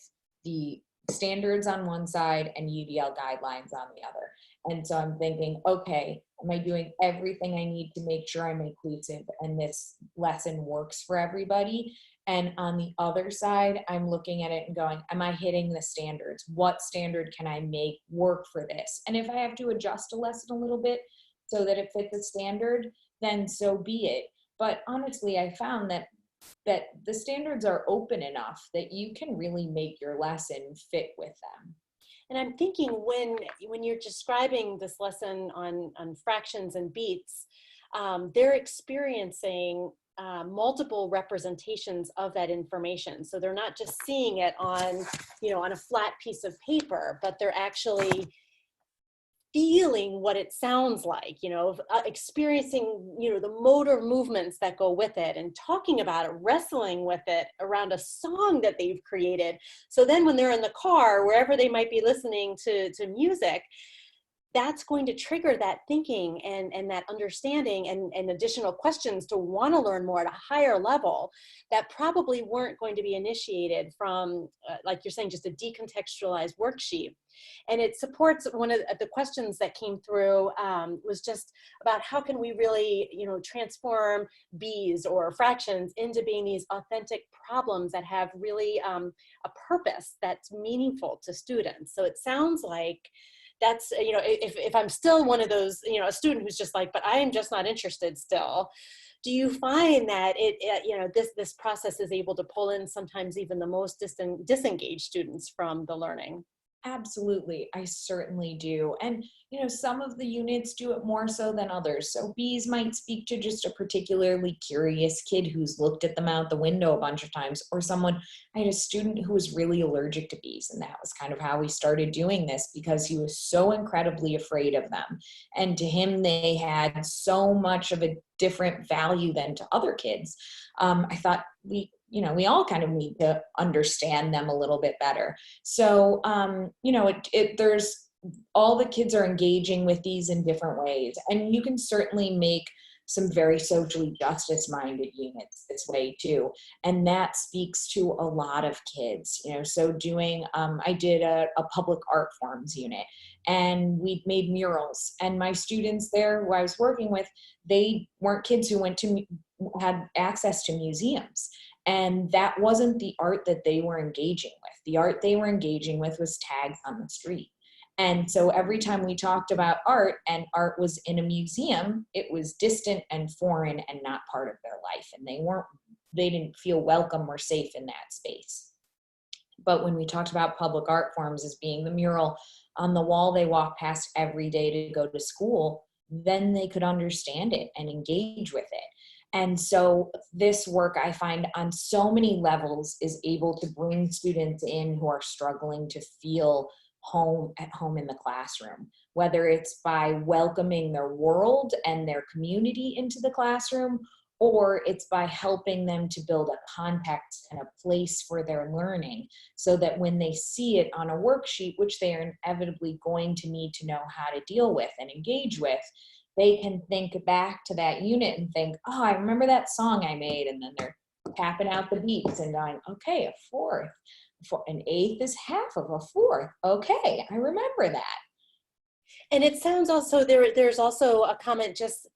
S2: the standards on one side and UDL guidelines on the other. And so I'm thinking, okay, am I doing everything I need to make sure I'm inclusive and this lesson works for everybody? And on the other side, I'm looking at it and going, am I hitting the standards? What standard can I make work for this? And if I have to adjust a lesson a little bit so that it fits the standard, then so be it. But honestly, I found that the standards are open enough that you can really make your lesson fit with them.
S1: And I'm thinking when you're describing this lesson on fractions and beats, they're experiencing multiple representations of that information. So they're not just seeing it on, you know, on a flat piece of paper, but they're actually feeling what it sounds like, you know, experiencing, you know, the motor movements that go with it and talking about it, wrestling with it around a song that they've created. So then when they're in the car, wherever they might be listening to music, that's going to trigger that thinking and that understanding and additional questions to want to learn more at a higher level that probably weren't going to be initiated from, like you're saying, just a decontextualized worksheet. And it supports one of the questions that came through was just about how can we really, transform B's or fractions into being these authentic problems that have really a purpose that's meaningful to students. So it sounds like that's, if I'm still one of those, a student who's just like, but I am just not interested still. Do you find that this process is able to pull in sometimes even the most disengaged students from the learning?
S2: Absolutely, I certainly do. And, some of the units do it more so than others. So B's might speak to just a particularly curious kid who's looked at them out the window a bunch of times, or someone, I had a student who was really allergic to bees. And that was kind of how we started doing this, because he was so incredibly afraid of them. And to him, they had so much of a different value than to other kids. I thought we all kind of need to understand them a little bit better. So, there's all the kids are engaging with these in different ways, and you can certainly make some very socially justice-minded units this way too, and that speaks to a lot of kids. So doing, I did a public art forms unit, and we made murals, and my students there who I was working with, they weren't kids who had access to museums. And that wasn't the art that they were engaging with. The art they were engaging with was tags on the street. And so every time we talked about art and art was in a museum, it was distant and foreign and not part of their life. And they didn't feel welcome or safe in that space. But when we talked about public art forms as being the mural on the wall they walk past every day to go to school, then they could understand it and engage with it. And so this work, I find, on so many levels is able to bring students in who are struggling to feel at home in the classroom, whether it's by welcoming their world and their community into the classroom, or it's by helping them to build a context and a place for their learning, so that when they see it on a worksheet, which they are inevitably going to need to know how to deal with and engage with, they can think back to that unit and think, oh, I remember that song I made. And then they're tapping out the beats and going, okay, a fourth. An eighth is half of a fourth. Okay, I remember that.
S1: And it sounds also, there's also a comment just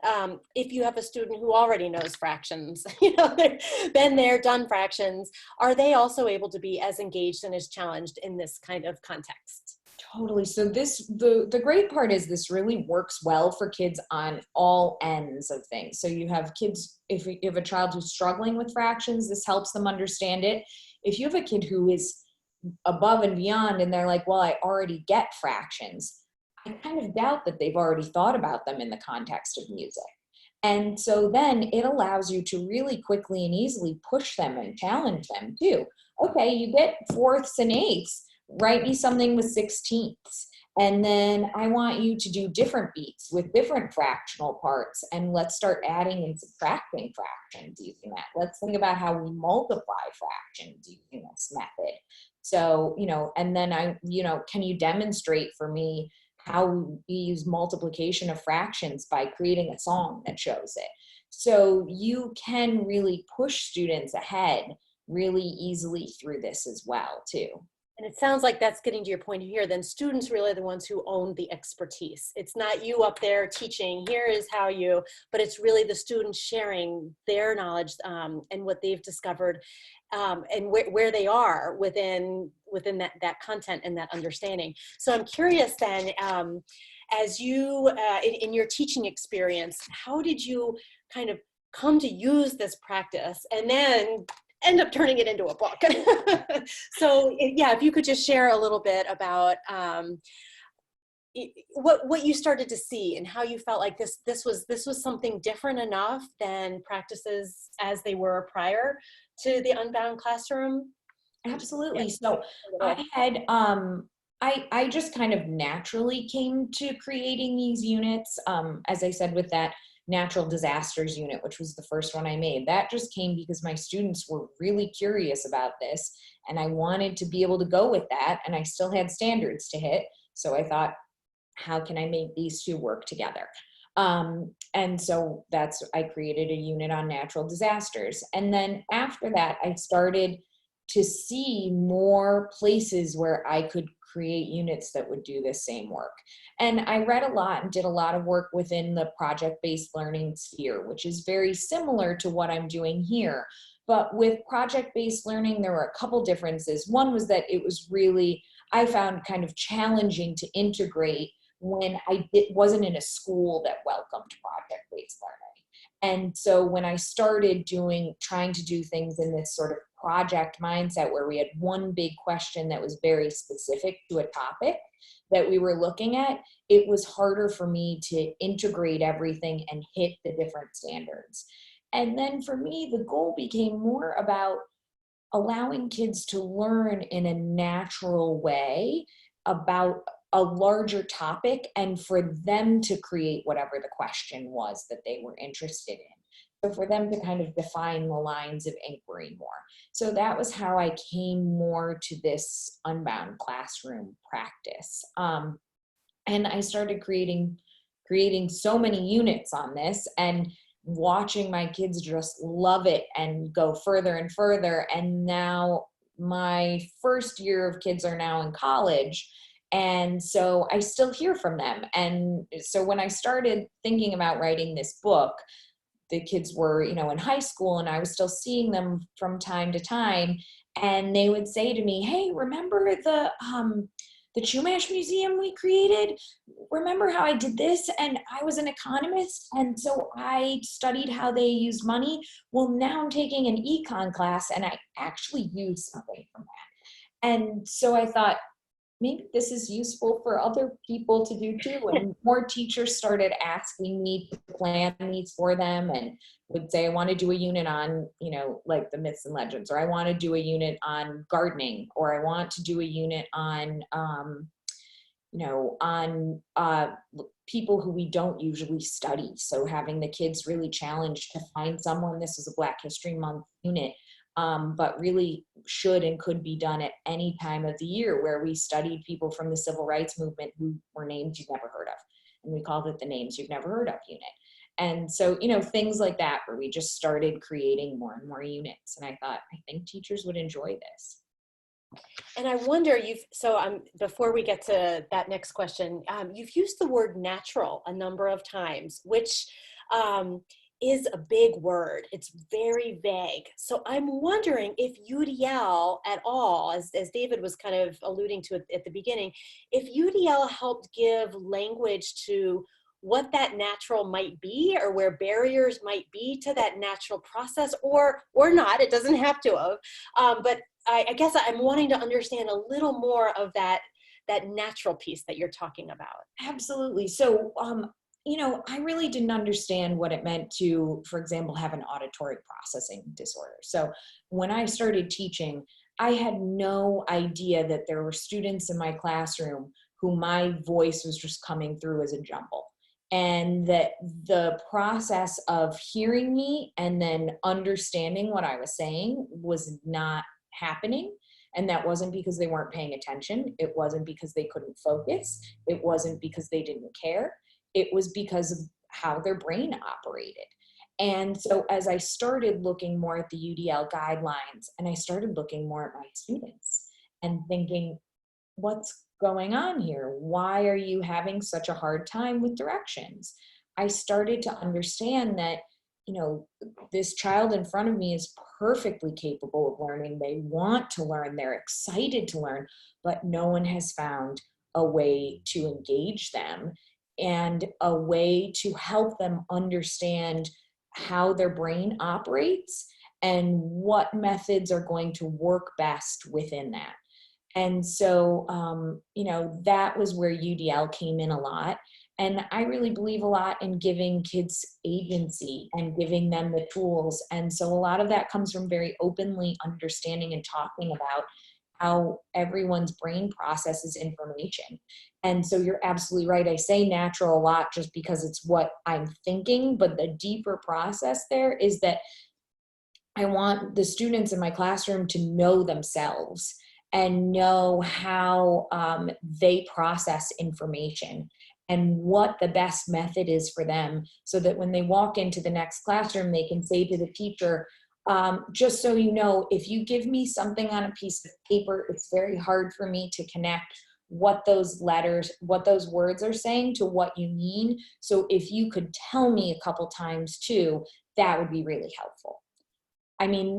S1: if you have a student who already knows fractions, they've been there, done fractions, are they also able to be as engaged and as challenged in this kind of context?
S2: Totally. So the great part is this really works well for kids on all ends of things. So you have kids, if you have a child who's struggling with fractions, this helps them understand it. If you have a kid who is above and beyond and they're like, well, I already get fractions, I kind of doubt that they've already thought about them in the context of music. And so then it allows you to really quickly and easily push them and challenge them too. Okay, you get fourths and eighths, write me something with sixteenths. And then I want you to do different beats with different fractional parts, and let's start adding and subtracting fractions using that. Let's think about how we multiply fractions using this method. So, and then can you demonstrate for me how we use multiplication of fractions by creating a song that shows it? So you can really push students ahead really easily through this as well too.
S1: And it sounds like that's getting to your point here. Then students really are the ones who own the expertise. It's not you up there teaching, here is how you, but it's really the students sharing their knowledge and what they've discovered and where they are within that content and that understanding. So I'm curious then, as you, in your teaching experience, how did you kind of come to use this practice and then end up turning it into a book? So yeah, if you could just share a little bit about what you started to see and how you felt like this was something different enough than practices as they were prior to the Unbound Classroom.
S2: Absolutely. So I had I just kind of naturally came to creating these units. As I said, with that natural disasters unit, which was the first one I made, that just came because my students were really curious about this, and I wanted to be able to go with that, and I still had standards to hit. So I thought, how can I make these two work together? And so I created a unit on natural disasters. And then after that, I started to see more places where I could create units that would do the same work. And I read a lot and did a lot of work within the project-based learning sphere, which is very similar to what I'm doing here. But with project-based learning, there were a couple differences. One was that it was really, I found kind of challenging to integrate when wasn't in a school that welcomed project-based learning. And so when I started trying to do things in this sort of project mindset where we had one big question that was very specific to a topic that we were looking at, it was harder for me to integrate everything and hit the different standards. And then for me, the goal became more about allowing kids to learn in a natural way about a larger topic and for them to create whatever the question was that they were interested in. So for them to kind of define the lines of inquiry more. So that was how I came more to this Unbound Classroom practice. And I started creating so many units on this and watching my kids just love it and go further and further. And now my first year of kids are now in college. And so I still hear from them. And so when I started thinking about writing this book, the kids were, in high school, and I was still seeing them from time to time. And they would say to me, "Hey, remember the Chumash Museum we created? Remember how I did this? And I was an economist, and so I studied how they used money. Well, now I'm taking an econ class, and I actually use something from that." And so I thought, maybe this is useful for other people to do too. And more teachers started asking me to plan these for them and would say, "I want to do a unit on, like the myths and legends, or I want to do a unit on gardening, or I want to do a unit on, people who we don't usually study." So having the kids really challenged to find someone, this is a Black History Month unit, but really should and could be done at any time of the year, where we studied people from the civil rights movement who were names you've never heard of. And we called it the Names You've Never Heard of unit. And so, things like that, where we just started creating more and more units. And I thought, I think teachers would enjoy this.
S1: And I wonder, before we get to that next question, you've used the word natural a number of times, which is a big word. It's very vague. So I'm wondering if UDL at all, as David was kind of alluding to at the beginning, if UDL helped give language to what that natural might be, or where barriers might be to that natural process, or not. It doesn't have to have. But I guess I'm wanting to understand a little more of that natural piece that you're talking about.
S2: Absolutely. So, I really didn't understand what it meant to, for example, have an auditory processing disorder. So when I started teaching, I had no idea that there were students in my classroom who my voice was just coming through as a jumble. And that the process of hearing me and then understanding what I was saying was not happening. And that wasn't because they weren't paying attention. It wasn't because they couldn't focus. It wasn't because they didn't care. It was because of how their brain operated. And so as I started looking more at the UDL guidelines, and I started looking more at my students and thinking, what's going on here? Why are you having such a hard time with directions? I started to understand that, this child in front of me is perfectly capable of learning. They want to learn, they're excited to learn, but no one has found a way to engage them and a way to help them understand how their brain operates and what methods are going to work best within that. And so, that was where UDL came in a lot. And I really believe a lot in giving kids agency and giving them the tools. And so a lot of that comes from very openly understanding and talking about how everyone's brain processes information. And so you're absolutely right. I say natural a lot just because it's what I'm thinking, but the deeper process there is that I want the students in my classroom to know themselves and know how they process information and what the best method is for them, so that when they walk into the next classroom, they can say to the teacher, just so you know, if you give me something on a piece of paper, it's very hard for me to connect what those letters, what those words are saying to what you mean. So if you could tell me a couple times too, that would be really helpful. I mean,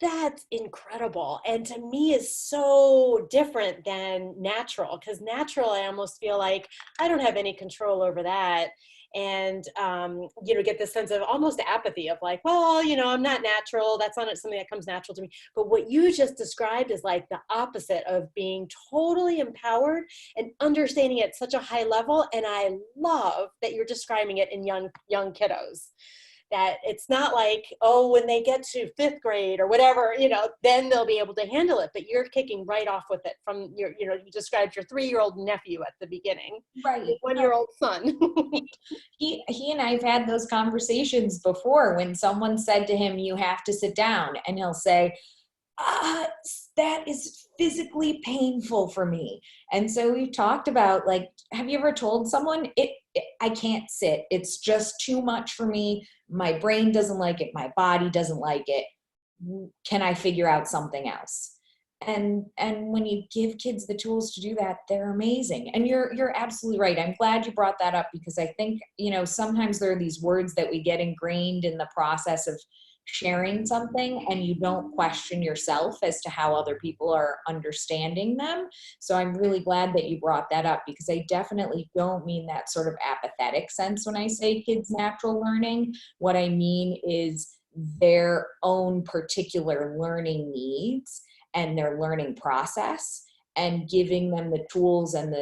S1: That's incredible. And to me is so different than natural, because natural, I almost feel like I don't have any control over that. And, get this sense of almost apathy of like, well, I'm not natural. That's not something that comes natural to me. But what you just described is like the opposite of being totally empowered and understanding at such a high level. And I love that you're describing it in young kiddos. That it's not like, oh, when they get to 5th grade or whatever, then they'll be able to handle it. But you're kicking right off with it from your, you described your 3-year-old nephew at the beginning,
S2: right.
S1: your 1-year-old son.
S2: he and I've had those conversations before when someone said to him, you have to sit down, and he'll say, that is physically painful for me. And so we've talked about, like, have you ever told someone I can't sit, it's just too much for me, my brain doesn't like it, my body doesn't like it, can I figure out something else? And when you give kids the tools to do that, they're amazing. And you're absolutely right. I'm glad you brought that up, because I think, sometimes there are these words that we get ingrained in the process of sharing something, and you don't question yourself as to how other people are understanding them. So I'm really glad that you brought that up, because I definitely don't mean that sort of apathetic sense when I say kids' natural learning. What I mean is their own particular learning needs and their learning process, and giving them the tools and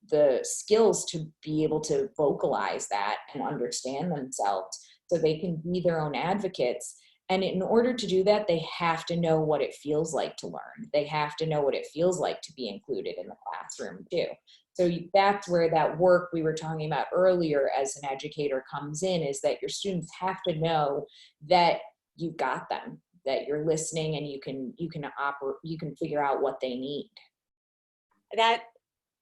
S2: the skills to be able to vocalize that and understand themselves, so they can be their own advocates. And in order to do that, they have to know what it feels like to learn. They have to know what it feels like to be included in the classroom too. So that's where that work we were talking about earlier as an educator comes in, is that your students have to know that you've got them, that you're listening, and you can figure out what they need.
S1: That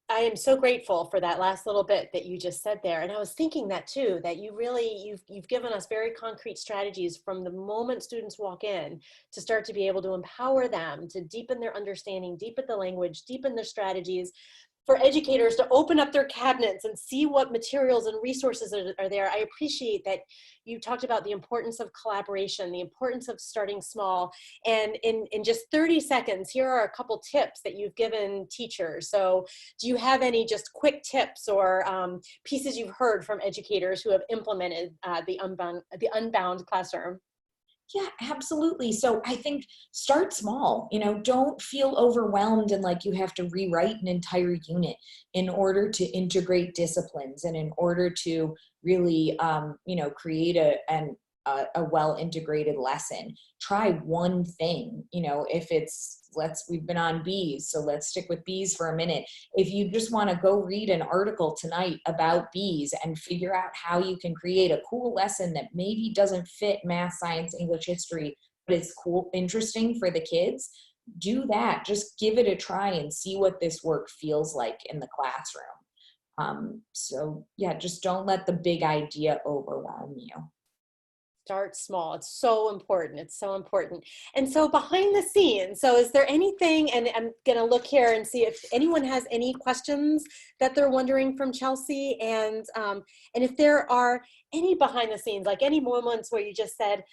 S1: I am so grateful for that last little bit that you just said there. And I was thinking that too, that you've given us very concrete strategies from the moment students walk in to start to be able to empower them, to deepen their understanding, deepen the language, deepen their strategies, for educators to open up their cabinets and see what materials and resources are there. I appreciate that you talked about the importance of collaboration, the importance of starting small. And in just 30 seconds, here are a couple tips that you've given teachers. So do you have any just quick tips or pieces you've heard from educators who have implemented the Unbound Classroom?
S2: Yeah, absolutely. So I think start small, don't feel overwhelmed and like you have to rewrite an entire unit in order to integrate disciplines and in order to really, create a well-integrated lesson. Try one thing, if we've been on bees, so let's stick with bees for a minute. If you just want to go read an article tonight about bees and figure out how you can create a cool lesson that maybe doesn't fit math, science, English, history, but it's cool, interesting for the kids, do that. Just give it a try and see what this work feels like in the classroom. So yeah, just don't let the big idea overwhelm you.
S1: Start small. It's so important. It's so important. And so behind the scenes, so is there anything, and I'm going to look here and see if anyone has any questions that they're wondering from Chelsea. And if there are any behind the scenes, like any moments where you just said,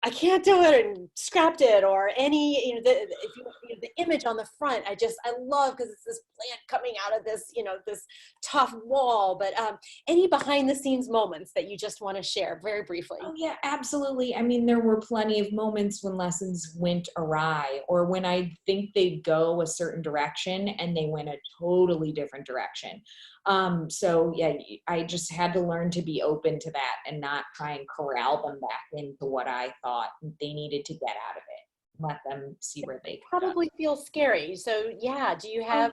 S1: I can't do it and scrapped it, or any, the image on the front, I love, because it's this plant coming out of this, this tough wall, but any behind the scenes moments that you just want to share very briefly?
S2: Oh yeah, absolutely. I mean, there were plenty of moments when lessons went awry, or when I think they'd go a certain direction and they went a totally different direction. So yeah, I just had to learn to be open to that and not try and corral them back into what I thought they needed to get out of it. Let them see where they
S1: probably feel scary. So yeah, do you have?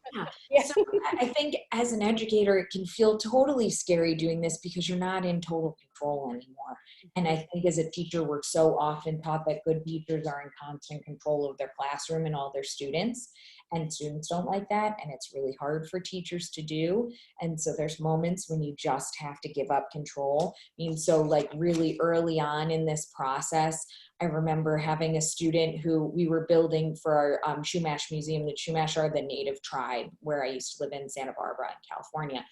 S2: Yeah. So I think as an educator, it can feel totally scary doing this because you're not in total control anymore. And I think as a teacher, we're so often taught that good teachers are in constant control of their classroom and all their students. and students don't like that, and it's really hard for teachers to do. And so there's moments when you just have to give up control. I mean, so like really early on in this process, I remember having a student who we were building for our Chumash Museum. The Chumash are the native tribe where I used to live in Santa Barbara in California.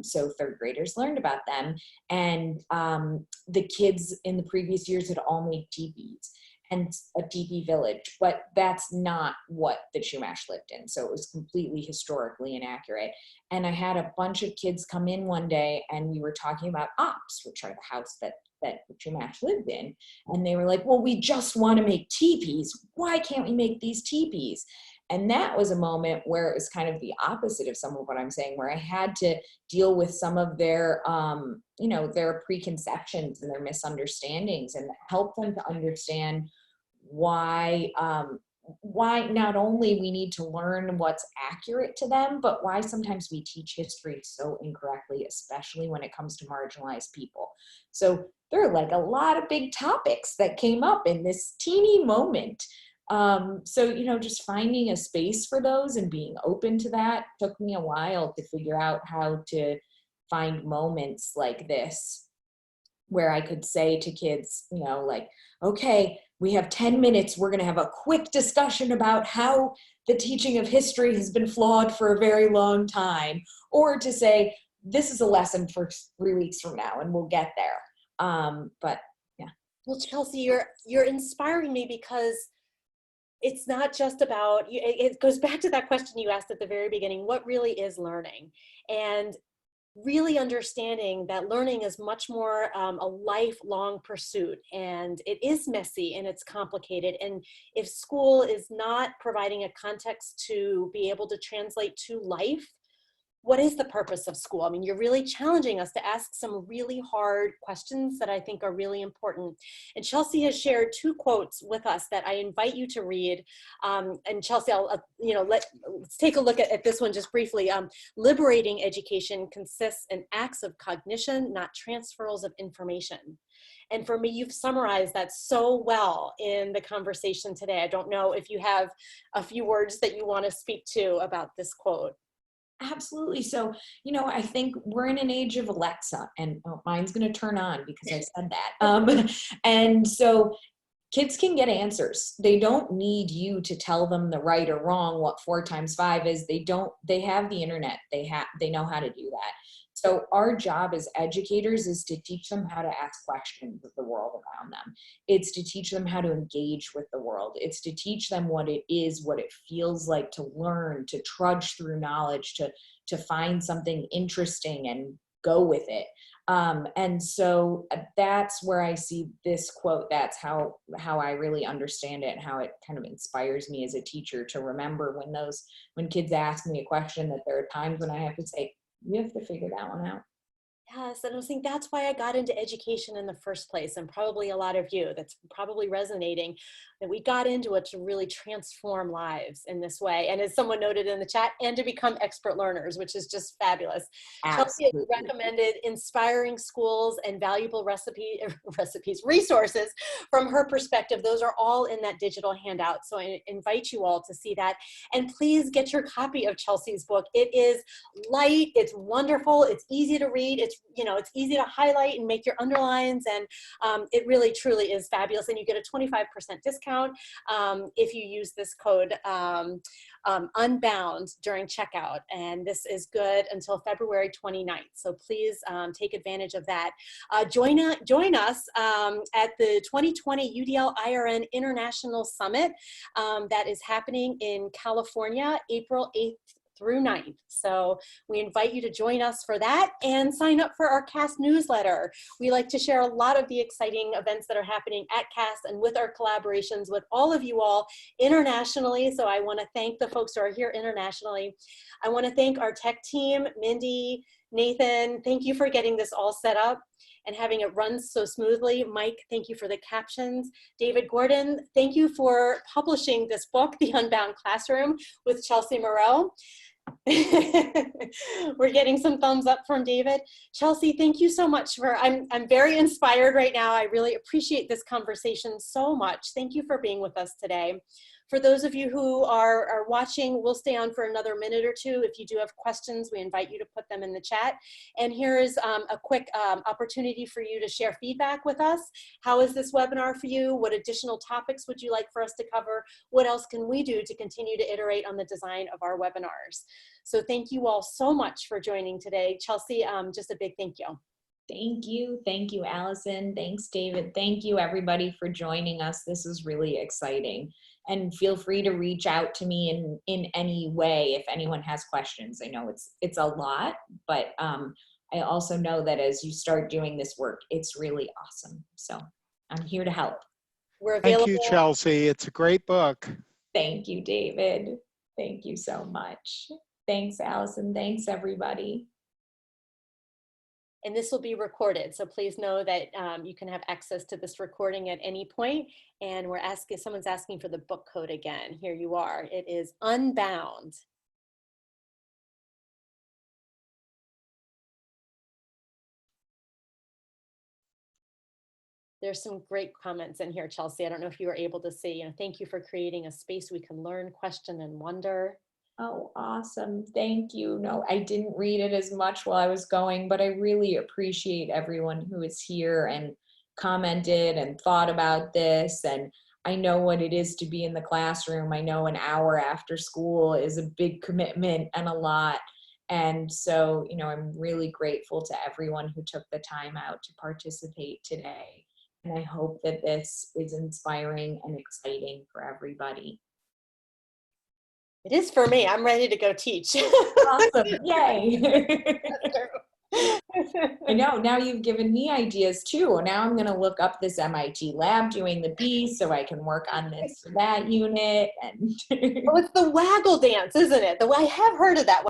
S2: So third graders learned about them. And the kids in the previous years had all made teepees and a teepee village, but that's not what the Chumash lived in. So it was completely historically inaccurate. And I had a bunch of kids come in one day and we were talking about ops, which are the house that the Chumash lived in. And they were like, well, we just want to make teepees. Why can't we make these teepees? And that was a moment where it was kind of the opposite of some of what I'm saying, where I had to deal with some of their, their preconceptions and their misunderstandings and help them to understand why not only we need to learn what's accurate to them, but why sometimes we teach history so incorrectly, especially when it comes to marginalized people. So there are like a lot of big topics that came up in this teeny moment. So, just finding a space for those and being open to that took me a while to figure out how to find moments like this where I could say to kids, okay, we have 10 minutes. We're going to have a quick discussion about how the teaching of history has been flawed for a very long time, or to say, this is a lesson for 3 weeks from now and we'll get there. But yeah.
S1: Well, Chelsea, you're inspiring me because it's not just about, it goes back to that question you asked at the very beginning, what really is learning? And really understanding that learning is much more a lifelong pursuit, and it is messy and it's complicated. And if school is not providing a context to be able to translate to life, what is the purpose of school? I mean, you're really challenging us to ask some really hard questions that I think are really important. And Chelsea has shared 2 quotes with us that I invite you to read. And Chelsea, let's take a look at this one just briefly. Liberating education consists in acts of cognition, not transfers of information. And for me, you've summarized that so well in the conversation today. I don't know if you have a few words that you want to speak to about this quote.
S2: Absolutely. So, I think we're in an age of Alexa, and mine's going to turn on because I said that. And so kids can get answers. They don't need you to tell them the right or wrong, what 4 times 5 is. They have the internet. They know how to do that. So our job as educators is to teach them how to ask questions of the world around them. It's to teach them how to engage with the world. It's to teach them what it is, what it feels like to learn, to trudge through knowledge, to find something interesting and go with it. And so that's where I see this quote. That's how I really understand it and how it kind of inspires me as a teacher to remember when kids ask me a question, that there are times when I have to say, you have to figure that one out.
S1: Yes, and I was thinking that's why I got into education in the first place, and probably a lot of you, that's probably resonating, that we got into it to really transform lives in this way. And as someone noted in the chat, and to become expert learners, which is just fabulous. Absolutely. Chelsea recommended inspiring schools and valuable resources from her perspective. Those are all in that digital handout. So I invite you all to see that. And please get your copy of Chelsea's book. It is light, it's wonderful, it's easy to read, it's easy to highlight and make your underlines, and it really truly is fabulous. And you get a 25% discount if you use this code Unbound during checkout, and this is good until February 29th. So please take advantage of that. Join us at the 2020 UDL IRN International Summit that is happening in California, April 8th through 9th. So we invite you to join us for that and sign up for our CAST newsletter. We like to share a lot of the exciting events that are happening at CAST and with our collaborations with all of you all internationally. So I want to thank the folks who are here internationally. I want to thank our tech team, Mindy, Nathan, thank you for getting this all set up and having it run so smoothly. Mike, thank you for the captions. David Gordon, thank you for publishing this book, The Unbound Classroom, with Chelsea Miro. We're getting some thumbs up from David. Chelsea, thank you so much I'm very inspired right now. I really appreciate this conversation so much. Thank you for being with us today. For those of you who are watching, we'll stay on for another minute or two. If you do have questions, we invite you to put them in the chat. And here is a quick opportunity for you to share feedback with us. How is this webinar for you? What additional topics would you like for us to cover? What else can we do to continue to iterate on the design of our webinars? So thank you all so much for joining today. Chelsea, just a big thank you.
S2: Thank you. Thank you, Allison. Thanks, David. Thank you, everybody, for joining us. This is really exciting. And feel free to reach out to me in any way if anyone has questions. I know it's a lot, but I also know that as you start doing this work, it's really awesome. So I'm here to help.
S1: We're available.
S3: Thank you, Chelsea. It's a great book.
S2: Thank you, David. Thank you so much. Thanks, Allison. Thanks, everybody.
S1: And this will be recorded, so please know that you can have access to this recording at any point. And someone's asking for the book code again. Here you are. It is Unbound. There's some great comments in here, Chelsea. I don't know if you were able to see. Thank you for creating a space we can learn, question, and wonder.
S2: Oh, awesome. Thank you. No, I didn't read it as much while I was going, but I really appreciate everyone who is here and commented and thought about this. And I know what it is to be in the classroom. I know an hour after school is a big commitment and a lot. And so, I'm really grateful to everyone who took the time out to participate today. And I hope that this is inspiring and exciting for everybody.
S1: It is for me. I'm ready to go teach.
S2: Awesome. Yay. I know. Now you've given me ideas too. Now I'm going to look up this MIT lab doing the B so I can work on this, that unit. And
S1: Oh, it's the waggle dance, isn't it? I have heard of that one.